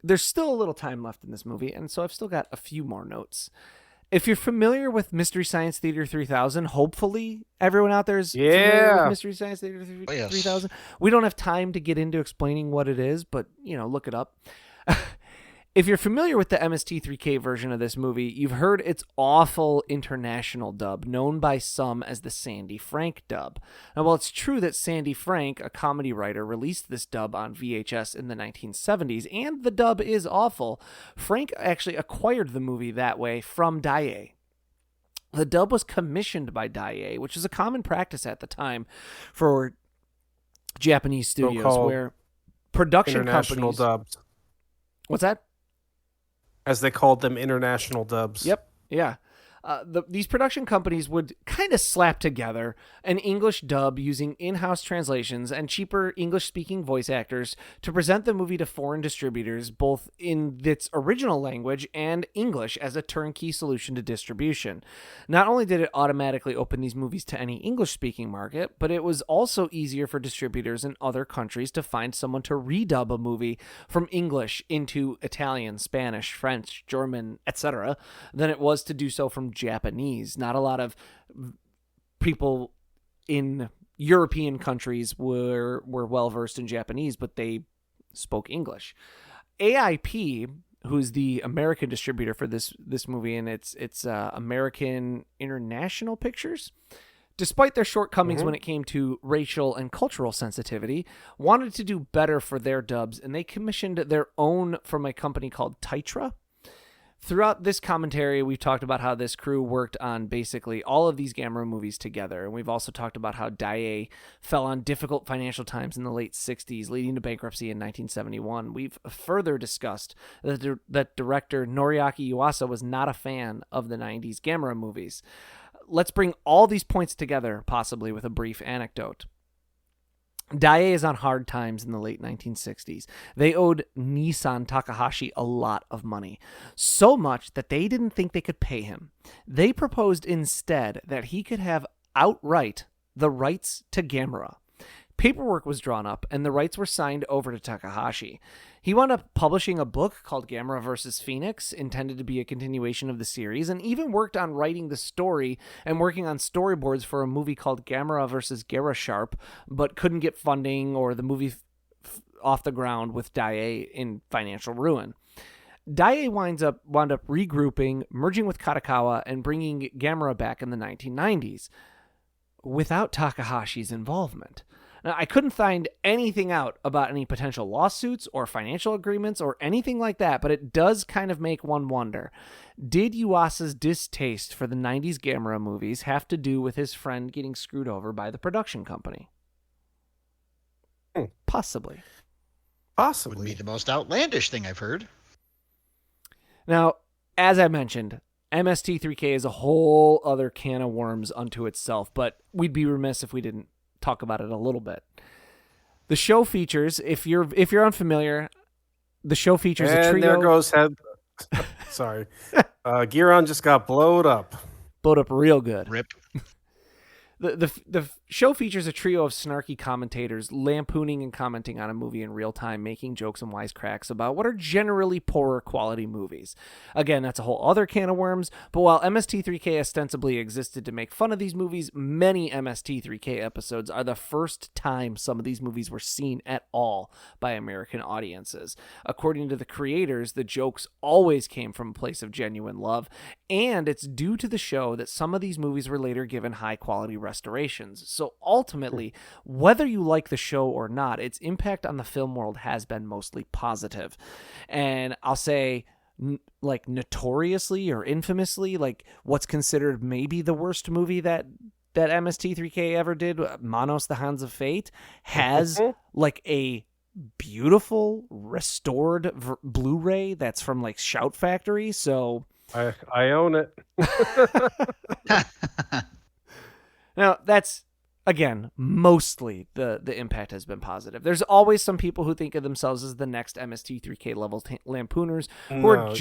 there's still a little time left in this movie, and so I've still got a few more notes. If you're familiar with Mystery Science Theater 3000, hopefully everyone out there is familiar with Mystery Science Theater 3000. We don't have time to get into explaining what it is, but, look it up. If you're familiar with the MST3K version of this movie, you've heard its awful international dub, known by some as the Sandy Frank dub. Now, while it's true that Sandy Frank, a comedy writer, released this dub on VHS in the 1970s, and the dub is awful, Frank actually acquired the movie that way from Daiei. The dub was commissioned by Daiei, which is a common practice at the time for Japanese studios, So-called where production international companies... dubs. What's that? As they called them, international dubs. Yep. Yeah. These production companies would kind of slap together an English dub using in-house translations and cheaper English-speaking voice actors to present the movie to foreign distributors, both in its original language and English, as a turnkey solution to distribution. Not only did it automatically open these movies to any English-speaking market, but it was also easier for distributors in other countries to find someone to redub a movie from English into Italian, Spanish, French, German, etc., than it was to do so from Japanese. Not a lot of people in European countries were well versed in Japanese, but they spoke English. AIP, who's the American distributor for this movie, and it's American International Pictures, despite their shortcomings when it came to racial and cultural sensitivity, wanted to do better for their dubs, and they commissioned their own from a company called Taitra. Throughout this commentary, we've talked about how this crew worked on basically all of these Gamera movies together. And we've also talked about how Daiei fell on difficult financial times in the late 60s, leading to bankruptcy in 1971. We've further discussed that director Noriaki Yuasa was not a fan of the 90s Gamera movies. Let's bring all these points together, possibly with a brief anecdote. Daiei is on hard times in the late 1960s. They owed Nissan Takahashi a lot of money, so much that they didn't think they could pay him. They proposed instead that he could have outright the rights to Gamera. Paperwork was drawn up, and the rights were signed over to Takahashi. He wound up publishing a book called Gamera vs. Phoenix, intended to be a continuation of the series, and even worked on writing the story and working on storyboards for a movie called Gamera vs. Gera Sharp, but couldn't get funding or the movie off the ground with Daiei in financial ruin. Daiei wound up regrouping, merging with Kadokawa, and bringing Gamera back in the 1990s without Takahashi's involvement. Now, I couldn't find anything out about any potential lawsuits or financial agreements or anything like that, but it does kind of make one wonder. Did Yuasa's distaste for the 90s Gamera movies have to do with his friend getting screwed over by the production company? Possibly. Would be the most outlandish thing I've heard. Now, as I mentioned, MST3K is a whole other can of worms unto itself, but we'd be remiss if we didn't talk about it a little bit. The show features, if you're unfamiliar, the show features a trio. And there goes head. Sorry, Guiron just got blowed up real good. Rip. The show features a trio of snarky commentators lampooning and commenting on a movie in real time, making jokes and wisecracks about what are generally poorer quality movies. Again, that's a whole other can of worms, but while MST3K ostensibly existed to make fun of these movies, many MST3K episodes are the first time some of these movies were seen at all by American audiences. According to the creators, the jokes always came from a place of genuine love, and it's due to the show that some of these movies were later given high-quality restorations. So ultimately, whether you like the show or not, its impact on the film world has been mostly positive. And I'll say, like, notoriously or infamously, like, what's considered maybe the worst movie that MST3K ever did, Manos, the Hands of Fate, has like a beautiful restored Blu-ray that's from like Shout Factory. So I own it. Now, that's, again, mostly the impact has been positive. There's always some people who think of themselves as the next MST3K level lampooners who are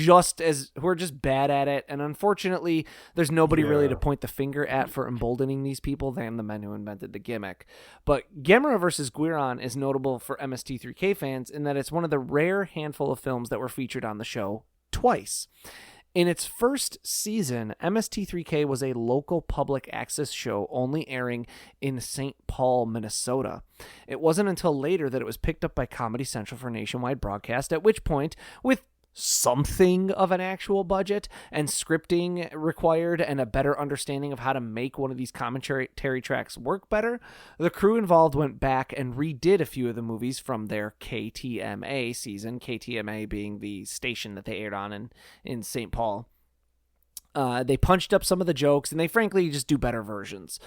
just bad at it. And unfortunately, there's nobody really to point the finger at for emboldening these people than the men who invented the gimmick. But Gamera vs. Guiron is notable for MST3K fans in that it's one of the rare handful of films that were featured on the show twice. In its first season, MST3K was a local public access show only airing in St. Paul, Minnesota. It wasn't until later that it was picked up by Comedy Central for nationwide broadcast, at which point, with something of an actual budget and scripting required and a better understanding of how to make one of these commentary tracks work better, the crew involved went back and redid a few of the movies from their KTMA season, KTMA being the station that they aired on in St. Paul. They punched up some of the jokes, and they frankly just do better versions.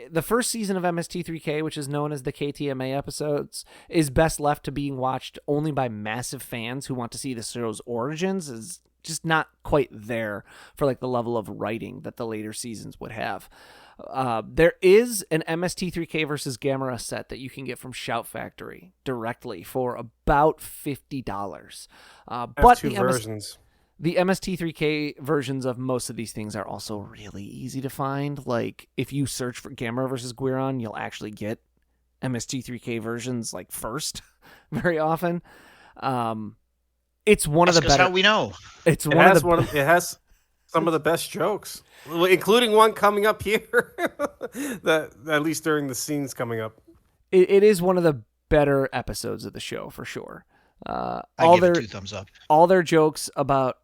The first season of MST3K, which is known as the KTMA episodes, is best left to being watched only by massive fans who want to see the show's origins. Is just not quite there for like the level of writing that the later seasons would have. There is an MST3K versus Gamera set that you can get from Shout Factory directly for about $50. But two versions. The MST3K versions of most of these things are also really easy to find. Like, if you search for Gamera versus Guiron, you'll actually get MST3K versions, like, first very often. It's one of the better... That's how we know. It has some of the best jokes, including one coming up here, that at least during the scenes coming up. It is one of the better episodes of the show, for sure. I give it 2 thumbs up. All their jokes about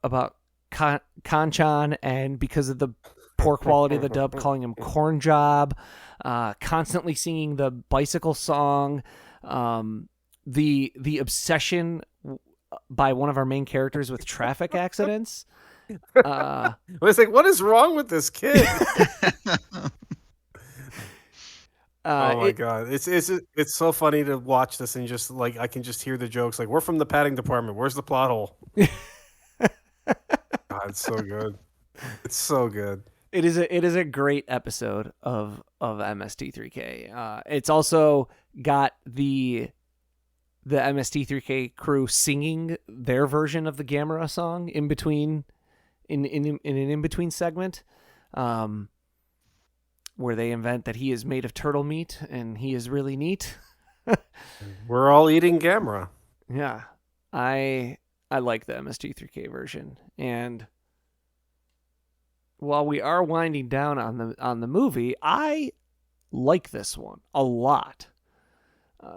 Kanchan, and because of the poor quality of the dub, calling him corn job, constantly singing the bicycle song, the obsession by one of our main characters with traffic accidents. It's like, what is wrong with this kid? Oh my god, it's so funny to watch this and just like I can just hear the jokes. Like, we're from the padding department. Where's the plot hole? God, it's so good. It's so good. It is a great episode of MST3K. It's also got the MST3K crew singing their version of the Gamera song in between in an in-between segment. Where they invent that he is made of turtle meat and he is really neat. We're all eating Gamera. Yeah. I like the MST3K version. And while we are winding down on the movie, I like this one a lot.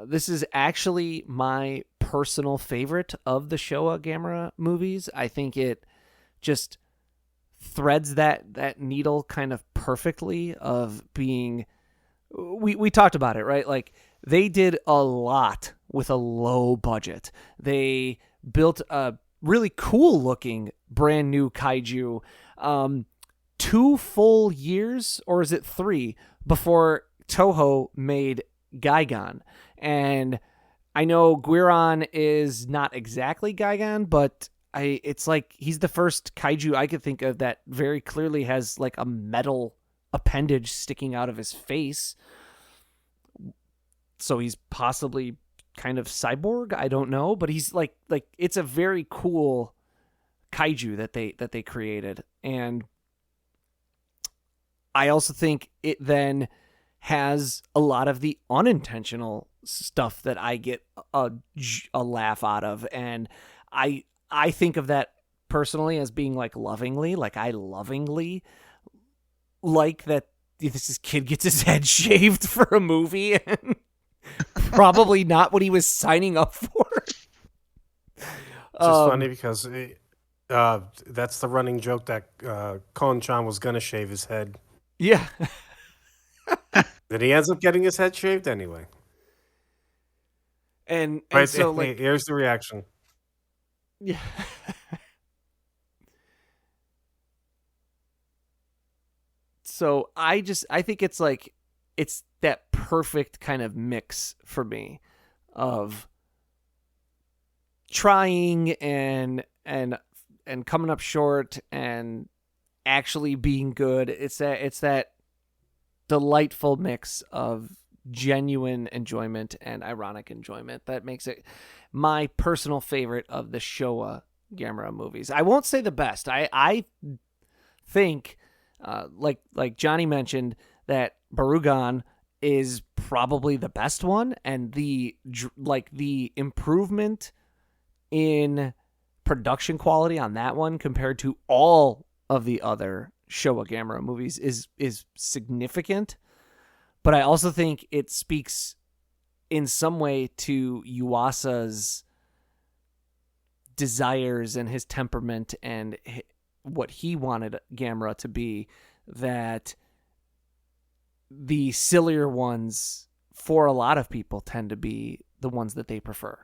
This is actually my personal favorite of the Showa Gamera movies. I think it just threads that needle kind of perfectly of being, we talked about it, right? Like, they did a lot with a low budget. They built a really cool looking brand new kaiju 2 full years, or is it 3, before Toho made Gigon. And I know Guiron is not exactly Gigon, but it's like he's the first kaiju I could think of that very clearly has like a metal appendage sticking out of his face. So he's possibly kind of cyborg. I don't know, but he's like it's a very cool kaiju that they created. And I also think it then has a lot of the unintentional stuff that I get a laugh out of. And I think of that personally as being like lovingly, like I lovingly like that this kid gets his head shaved for a movie and probably not what he was signing up for. It's just funny because that's the running joke that Kon-chan was going to shave his head. Yeah. Then he ends up getting his head shaved anyway. And right, so like, here's the reaction. Yeah. So I think it's like, it's that perfect kind of mix for me of trying and coming up short and actually being good. It's that delightful mix of genuine enjoyment and ironic enjoyment that makes it my personal favorite of the Showa Gamera movies. I won't say the best. I think, like Johnny mentioned, that Barugan is probably the best one, and the improvement in production quality on that one compared to all of the other Showa Gamera movies is significant. But I also think it speaks in some way to Yuasa's desires and his temperament and what he wanted Gamera to be, that the sillier ones for a lot of people tend to be the ones that they prefer.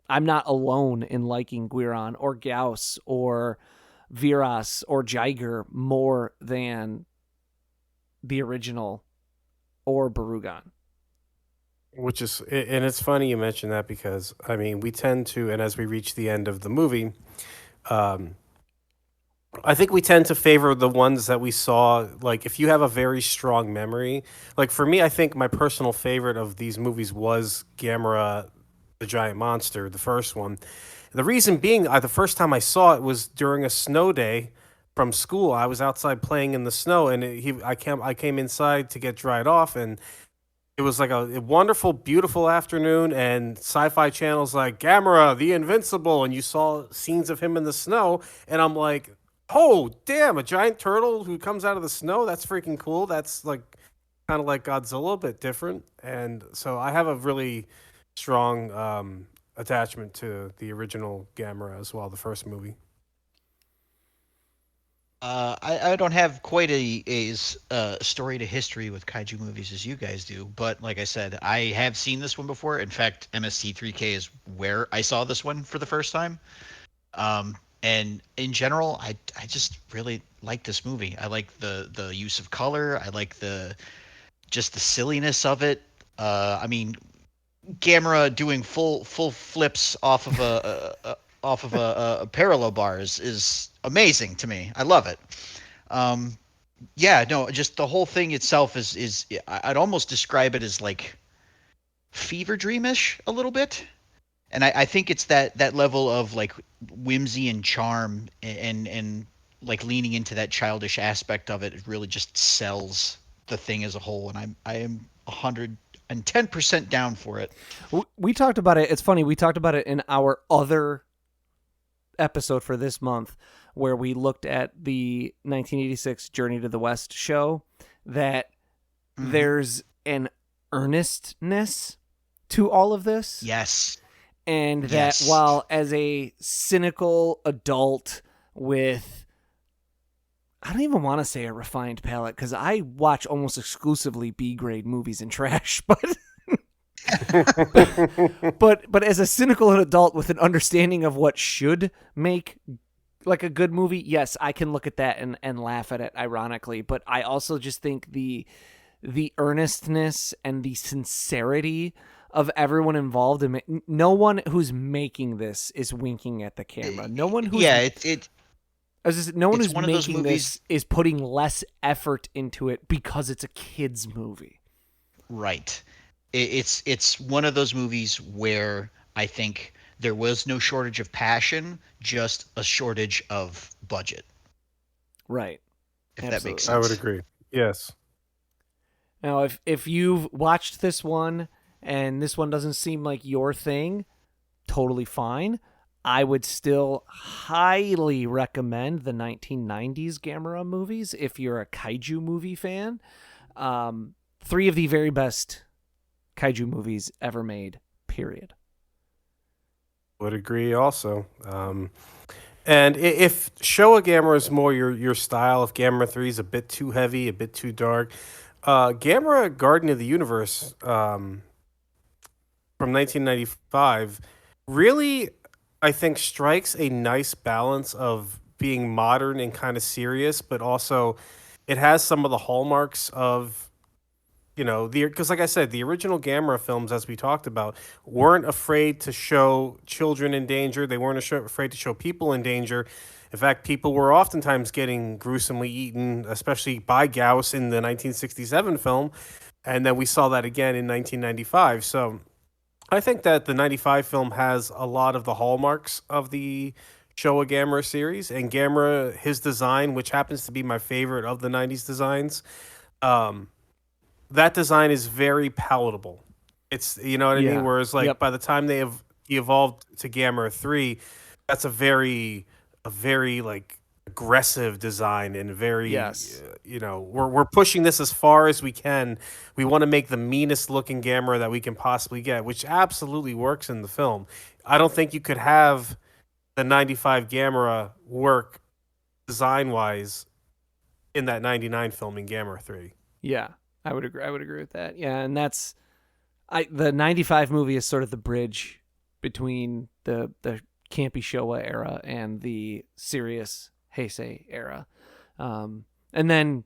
I'm not alone in liking Guiron or Gauss or Viras or Jiger more than the original or Barugan. Which is, and it's funny you mention that because, I mean, we tend to, and as we reach the end of the movie, I think we tend to favor the ones that we saw. Like, if you have a very strong memory, like for me, I think my personal favorite of these movies was Gamera, the Giant Monster, the first one. The reason being, the first time I saw it was during a snow day from school. I was outside playing in the snow, and I came inside to get dried off, and it was like a wonderful, beautiful afternoon, and Sci-Fi Channel's like, Gamera, the Invincible, and you saw scenes of him in the snow, and I'm like, oh, damn, a giant turtle who comes out of the snow? That's freaking cool. That's like kind of like Godzilla, but different. And so I have a really strong attachment to the original Gamera as well, the first movie. I don't have quite a story to history with kaiju movies as you guys do, but like I said, I have seen this one before. In fact, MST3K is where I saw this one for the first time. And in general, I just really like this movie. I like the use of color. I like the silliness of it. I mean, Gamera doing full flips off of a parallel bars is amazing to me. I love it. Yeah, no, just the whole thing itself is I'd almost describe it as like fever dreamish a little bit. And I think it's that level of like whimsy and charm and like leaning into that childish aspect of it. It really just sells the thing as a whole. And I am 110% down for it. We talked about it. It's funny. We talked about it in our other episode for this month where we looked at the 1986 Journey to the West show, that there's an earnestness to all of this. Yes. And that while as a cynical adult with, I don't even want to say a refined palate, because I watch almost exclusively B-grade movies and trash, but but as a cynical adult with an understanding of what should make like a good movie, yes, I can look at that and laugh at it ironically. But I also just think the earnestness and the sincerity of everyone involved in it. No one who's making this is winking at the camera. No one who's no one who's making this is putting less effort into it because it's a kids movie. Right. It's one of those movies where I think there was no shortage of passion, just a shortage of budget. Right. If Absolutely. That makes sense. I would agree. Yes. Now, if you've watched this one and this one doesn't seem like your thing, totally fine. I would still highly recommend the 1990s Gamera movies if you're a kaiju movie fan. 3 of the very best kaiju movies ever made, period. Would agree also. And if Showa Gamera is more your style, if Gamera 3 is a bit too heavy, a bit too dark, Gamera Garden of the Universe from 1995 really, I think, strikes a nice balance of being modern and kind of serious, but also it has some of the hallmarks of, because like I said, the original Gamera films, as we talked about, weren't afraid to show children in danger. They weren't afraid to show people in danger. In fact, people were oftentimes getting gruesomely eaten, especially by Gauss in the 1967 film. And then we saw that again in 1995. So I think that the 95 film has a lot of the hallmarks of the Showa Gamera series. And Gamera, his design, which happens to be my favorite of the 90s designs, that design is very palatable. It's, you know what I mean? Whereas by the time they have evolved to Gamera 3, that's a very like aggressive design and very, we're pushing this as far as we can. We want to make the meanest looking Gamera that we can possibly get, which absolutely works in the film. I don't think you could have the 95 Gamera work design wise in that 99 film in Gamera 3. Yeah, I would agree with that. Yeah. And the 95 movie is sort of the bridge between the campy Showa era and the serious Heisei era. And then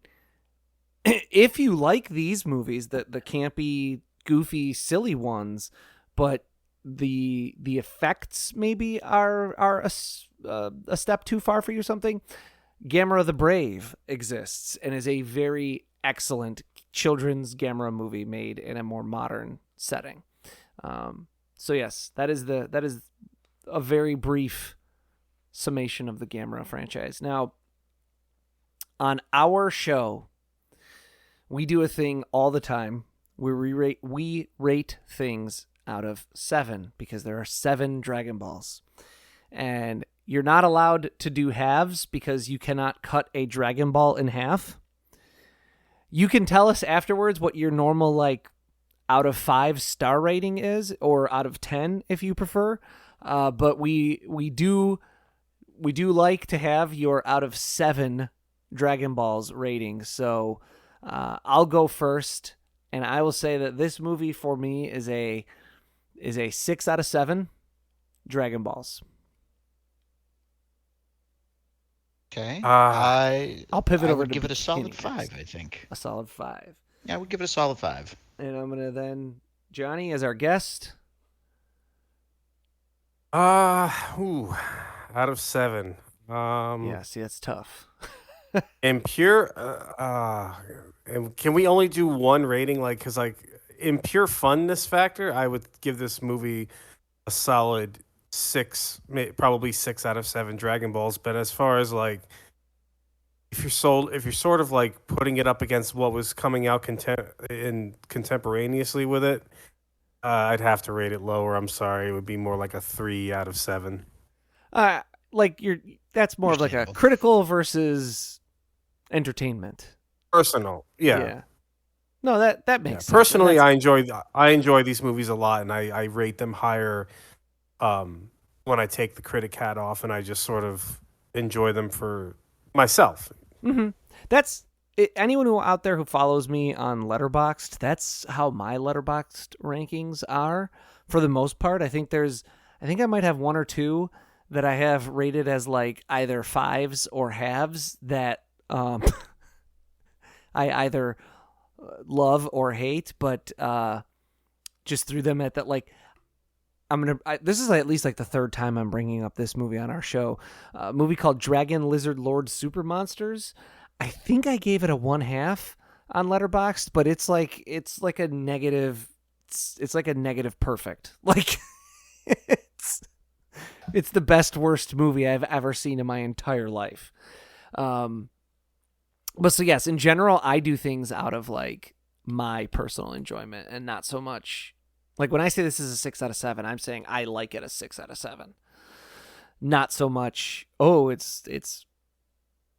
if you like these movies, the campy, goofy, silly ones, but the effects maybe are a step too far for you or something, Gamera the Brave exists and is a very excellent children's Gamera movie made in a more modern setting. So yes, that is a very brief summation of the Gamera franchise. Now, on our show, we do a thing all the time where we rate things out of 7 because there are 7 Dragon Balls. And you're not allowed to do halves because you cannot cut a Dragon Ball in half. You can tell us afterwards what your normal out of 5 star rating is, or out of 10 if you prefer. But we do like to have your out of 7 Dragon Balls rating. So I'll go first, and I will say that this movie for me is a 6 out of 7 Dragon Balls. Okay. I'll pivot over would to give it a solid Bekinney 5, next. I think. A solid 5. Yeah, I would give it a solid 5. And I'm gonna then Johnny as our guest. Out of 7. Yeah, see, that's tough. In pure, and can we only do one rating? Because in pure funness factor, I would give this movie a solid 6, probably 6 out of 7 Dragon Balls. But as far as if you're sort of putting it up against what was coming out contemporaneously with it, I'd have to rate it lower. I'm sorry, it would be more like a 3 out of 7. That's more of like a critical versus entertainment. Personal, yeah. No, that makes sense. Personally, I enjoy these movies a lot, and I rate them higher when I take the critic hat off and I just sort of enjoy them for myself. Mm-hmm. That's it, anyone who out there who follows me on Letterboxd. That's how my Letterboxd rankings are for the most part. I think I might have 1 or 2 that I have rated as either 5s or halves that I either love or hate, but just threw them at that. This is at least the 3rd time I'm bringing up this movie on our show. A movie called Dragon Lizard Lord Super Monsters. I think I gave it a 1/2 on Letterboxd, but it's like a negative. It's like a negative perfect. It's the best worst movie I've ever seen in my entire life. But so yes, in general, I do things out of my personal enjoyment and not so much when I say this is a 6 out of 7, I'm saying I like it a 6 out of 7. Not so much, it's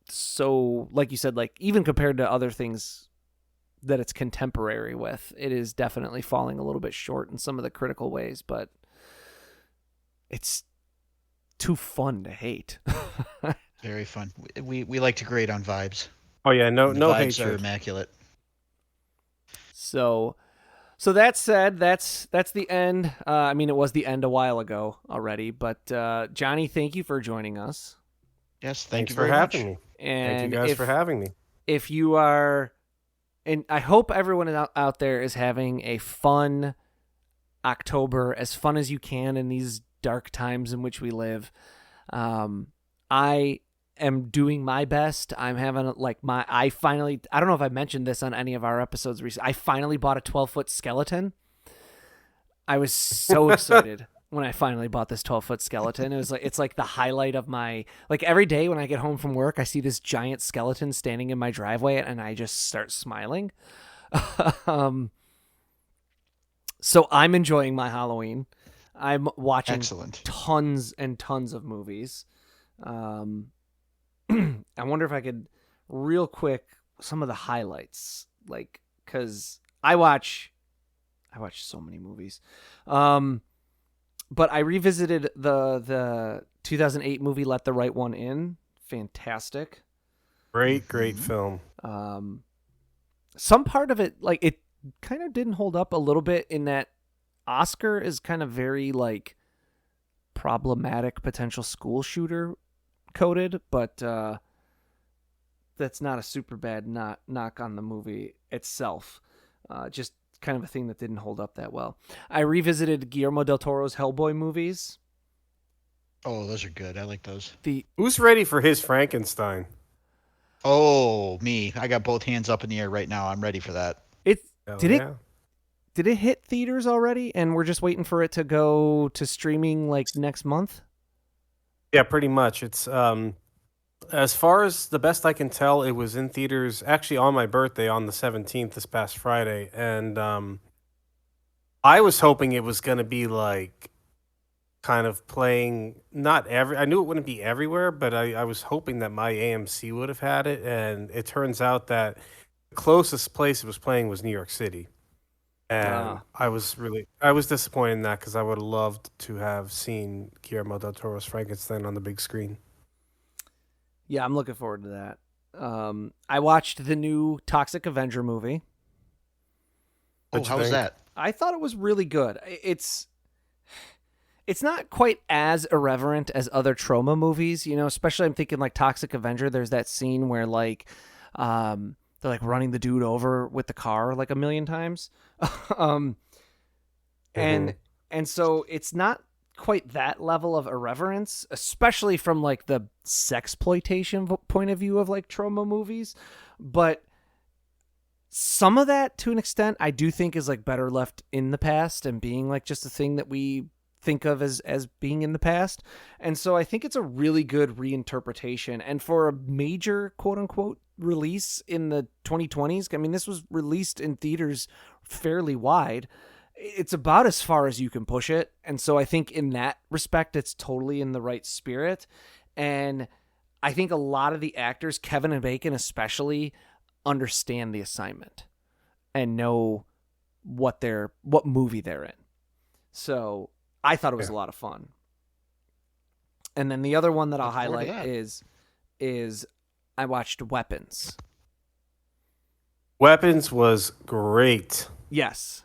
so, like you said, even compared to other things that it's contemporary with, it is definitely falling a little bit short in some of the critical ways, but it's too fun to hate. Very fun. We like to grade on vibes. Oh yeah, no vibes hatred. Are immaculate. So that said, that's the end. It was the end a while ago already, but Johnny, thank you for joining us. Yes, thanks you for very having much. me. And thank you guys for having me. If you are, and I hope everyone out there is having a fun October, as fun as you can in these dark times in which we live. I am doing my best. I'm having I don't know if I mentioned this on any of our episodes recently. I finally bought a 12-foot skeleton. I was so excited when I finally bought this 12-foot skeleton. It was it's the highlight of my, every day when I get home from work, I see this giant skeleton standing in my driveway and I just start smiling. So I'm enjoying my Halloween. I'm watching tons and tons of movies. I wonder if I could real quick some of the highlights, because I watch so many movies. But I revisited the 2008 movie Let the Right One In. Fantastic. Great film. Some part of it, it kind of didn't hold up a little bit in that Oscar is kind of very problematic potential school shooter coated, but that's not a super bad knock on the movie itself. Just kind of a thing that didn't hold up that well. I revisited Guillermo del Toro's Hellboy movies. Oh, those are good. I like those. Who's ready for his Frankenstein? Oh, me. I got both hands up in the air right now. I'm ready for that. Did it hit theaters already, and we're just waiting for it to go to streaming like next month? Yeah, pretty much. It's as far as the best I can tell, it was in theaters actually on my birthday on the 17th this past Friday, and I was hoping it was going to be like kind of playing I knew it wouldn't be everywhere, but I was hoping that my AMC would have had it, and it turns out that the closest place it was playing was New York City. And I was disappointed in that because I would have loved to have seen Guillermo del Toro's Frankenstein on the big screen. Yeah, I'm looking forward to that. I watched the new Toxic Avenger movie. Oh, how was that? I thought it was really good. It's not quite as irreverent as other trauma movies, especially I'm thinking like Toxic Avenger. There's that scene where like they're like running the dude over with the car like a million times. And so it's not quite that level of irreverence, especially from like the sexploitation point of view of like trauma movies. But some of that, to an extent, I do think is like better left in the past and being like just a thing that we think of as being in the past. And so I think it's a really good reinterpretation. And for a major quote unquote release in the 2020s, I mean, this was released in theaters fairly wide. It's about as far as you can push it. And so I think in that respect, it's totally in the right spirit. And I think a lot of the actors, Kevin and Bacon especially, understand the assignment and know what movie they're in. So I thought it was a lot of fun. And then the other one that I'll highlight is I watched Weapons. Weapons was great. Yes.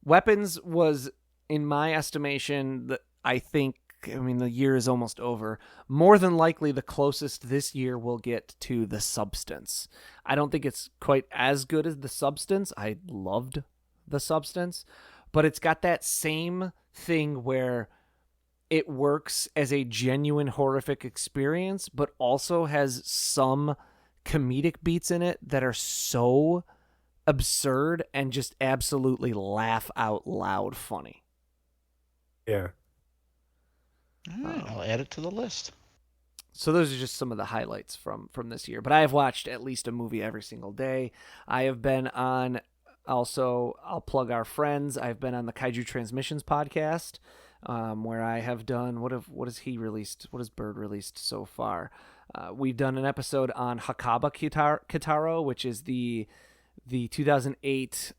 Weapons was, in my estimation, the year is almost over. More than likely, the closest this year will get to The Substance. I don't think it's quite as good as The Substance. I loved The Substance, but it's got that same thing where it works as a genuine horrific experience, but also has some comedic beats in it that are so absurd and just absolutely laugh out loud funny. Yeah. All right, I'll add it to the list. So those are just some of the highlights from this year. But I have watched at least a movie every single day. I have been on, also, I'll plug our friends. I've been on the Kaiju Transmissions podcast, where I have done, what has he released? What has Bird released so far? We've done an episode on Hakaba Kitaro, which is the 2008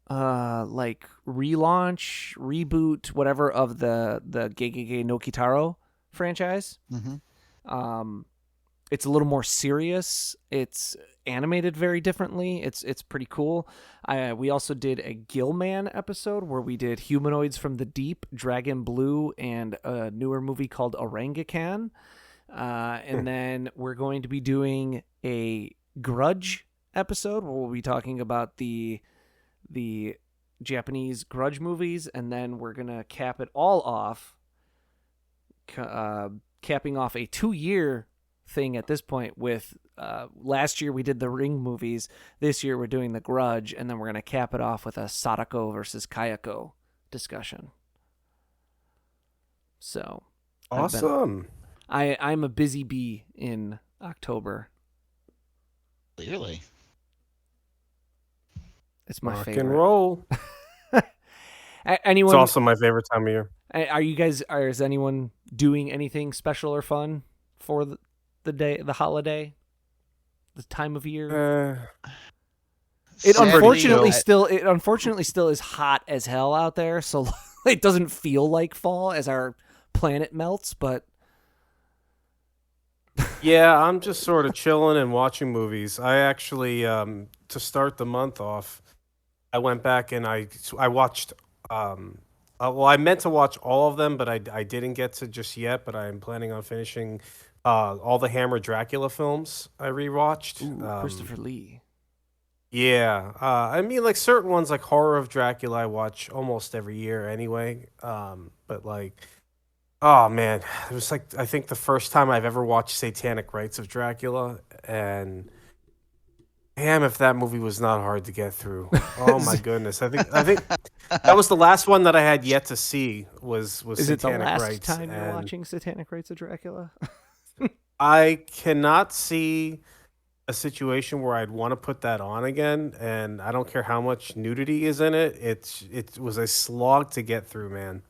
like relaunch, reboot, whatever, of the Gegege no Kitaro franchise. Mm-hmm. It's a little more serious. It's animated very differently. It's pretty cool. We also did a Gillman episode where we did Humanoids from the Deep, Dragon Blue, and a newer movie called Orangutan. And then we're going to be doing a Grudge episode where we'll be talking about the Japanese Grudge movies, and then we're gonna cap it all off, capping off a 2-year thing at this point with last year we did the Ring movies. This year we're doing the Grudge, and then we're gonna cap it off with a Sadako versus Kayako discussion. So awesome. I'm a busy bee in October. Clearly. It's my Rock favorite. and roll. Anyone? It's also my favorite time of year. Is anyone doing anything special or fun for the day, the holiday, the time of year? It unfortunately still is hot as hell out there, so it doesn't feel like fall as our planet melts, but Yeah, I'm just sort of chilling and watching movies. I actually, to start the month off, I went back and I watched a Well, I meant to watch all of them, but I didn't get to just yet. But I'm planning on finishing all the Hammer Dracula films I rewatched. Ooh, Christopher Lee. Yeah, I mean, like certain ones, like Horror of Dracula, I watch almost every year anyway. But like, oh man, it was like I think the first time I've ever watched Satanic Rites of Dracula, and damn, if that movie was not hard to get through. Oh my goodness, I think that was the last one that I had yet to see was Is it the Satanic last Rites, time you're and watching Satanic Rites of Dracula? I cannot see a situation where I'd want to put that on again, and I don't care how much nudity is in it. It was a slog to get through, man.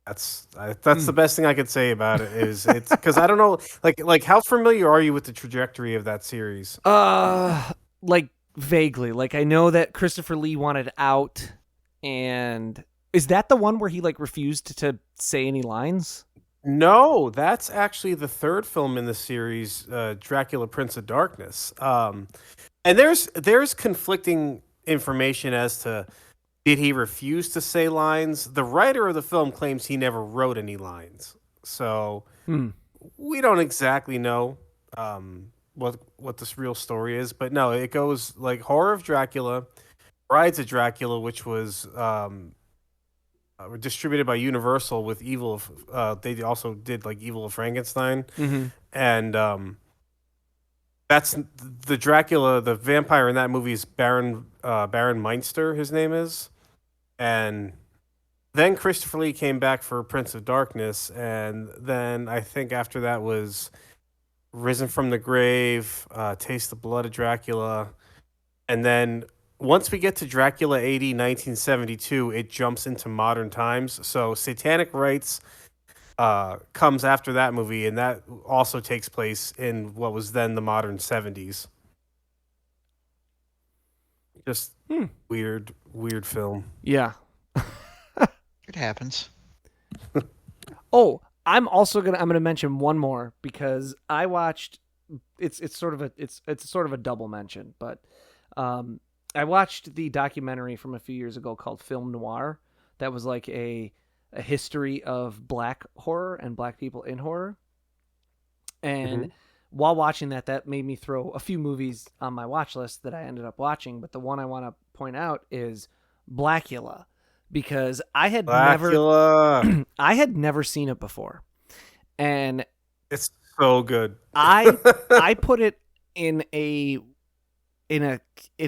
That's the best thing I could say about it. Is it's because I don't know, like how familiar are you with the trajectory of that series? Like vaguely. Like I know that Christopher Lee wanted out, and is that the one where he like refused to say any lines? No, that's actually the third film in the series, Dracula Prince of Darkness. And there's conflicting information as to did he refuse to say lines? The writer of the film claims he never wrote any lines. So we don't exactly know what this real story is, but no, it goes like Horror of Dracula, Brides of Dracula, which was were distributed by Universal with Evil of. They also did like Evil of Frankenstein, and that's the Dracula. The vampire in that movie is Baron Meinster. His name is, and then Christopher Lee came back for Prince of Darkness, and then I think after that was Risen from the Grave, Taste the Blood of Dracula, and then once we get to Dracula AD 1972, it jumps into modern times. So Satanic Rites comes after that movie, and that also takes place in what was then the modern 70s. Just weird film. Yeah. It happens. Oh, I'm gonna mention one more because I watched. It's sort of a double mention, but I watched the documentary from a few years ago called Film Noir. That was like a history of black horror and black people in horror. And while watching that made me throw a few movies on my watch list that I ended up watching. But the one I want to point out is Blackula, because I had never seen it before. And it's so good. I put it in a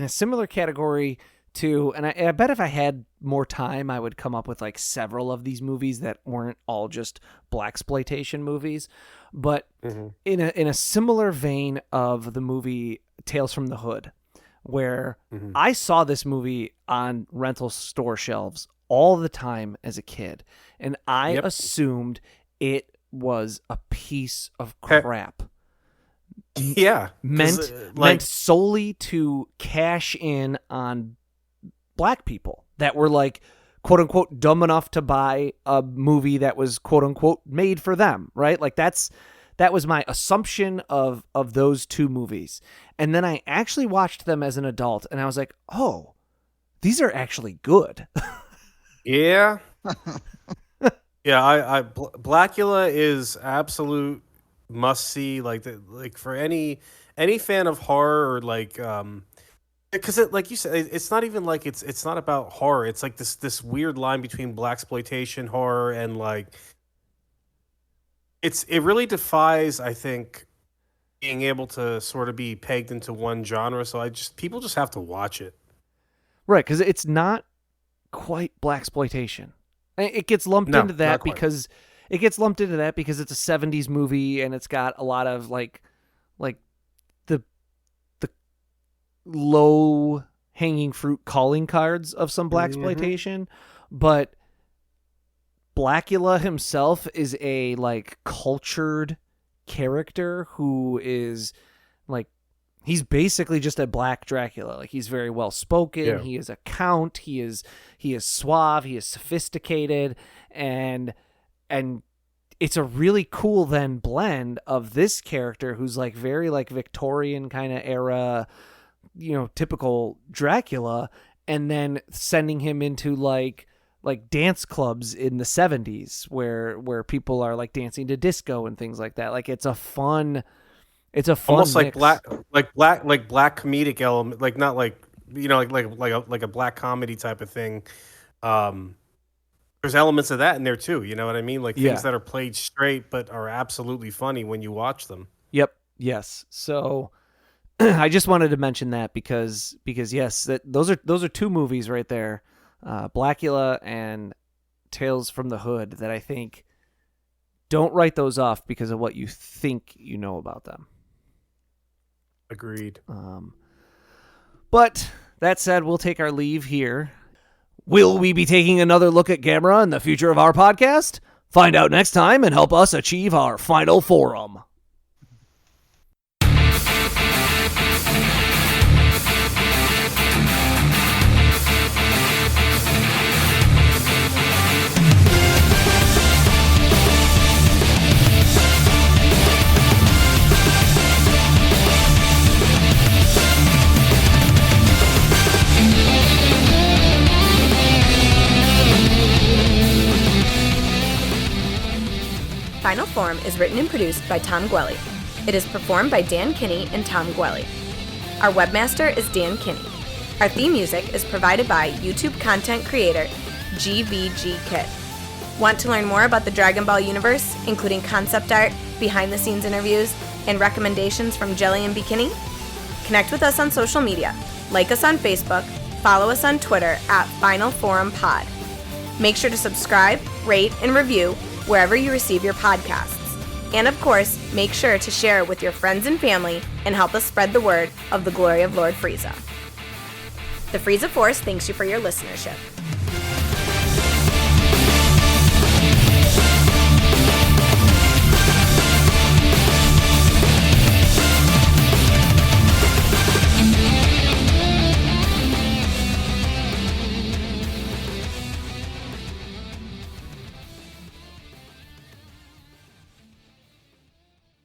similar category to, and I bet if I had more time, I would come up with like several of these movies that weren't all just blaxploitation movies, but in a similar vein of the movie Tales from the Hood, where I saw this movie on rental store shelves all the time as a kid, and I assumed it was a piece of crap. Yeah, meant solely to cash in on black people that were like quote unquote dumb enough to buy a movie that was quote unquote made for them, right? Like that was my assumption of those two movies. And then I actually watched them as an adult, and I was like, oh, these are actually good. Yeah. Yeah, Blackula is absolute must see, like for any fan of horror, or like because it, like you said, it's not even like it's not about horror. It's like this weird line between blaxploitation horror and like it really defies, I think, being able to sort of be pegged into one genre. So people just have to watch it, right? Because it's not quite blaxploitation. It gets lumped into that because it's a 70s movie, and it's got a lot of like the low hanging fruit calling cards of some blaxploitation, but Blackula himself is a like cultured character who is like, he's basically just a black Dracula. Like, he's very well spoken. Yeah. He is a count. He is suave. He is sophisticated, and it's a really cool then blend of this character who's like very like Victorian kind of era, typical Dracula, and then sending him into like like dance clubs in the 70s where people are like dancing to disco and things like that. Like it's a fun almost like mix. black comedic element, like not like like a black comedy type of thing. There's elements of that in there too. You know what I mean? Like things that are played straight but are absolutely funny when you watch them. Yep. Yes. So I just wanted to mention that because yes, those are two movies right there, Blackula and Tales from the Hood, that I think don't write those off because of what you think you know about them. Agreed. But that said, we'll take our leave here. Will we be taking another look at Gamera in the future of our podcast? Find out next time and help us achieve our final forum. Final Form is written and produced by Tom Gwelly. It is performed by Dan Kinney and Tom Gwelly. Our webmaster is Dan Kinney. Our theme music is provided by YouTube content creator GVG Kit. Want to learn more about the Dragon Ball universe, including concept art, behind-the-scenes interviews, and recommendations from Jelli and Bekinney? Connect with us on social media. Like us on Facebook, follow us on Twitter at Final Forum Pod. Make sure to subscribe, rate, and review wherever you receive your podcasts. And of course, make sure to share it with your friends and family and help us spread the word of the glory of Lord Frieza. The Frieza Force thanks you for your listenership.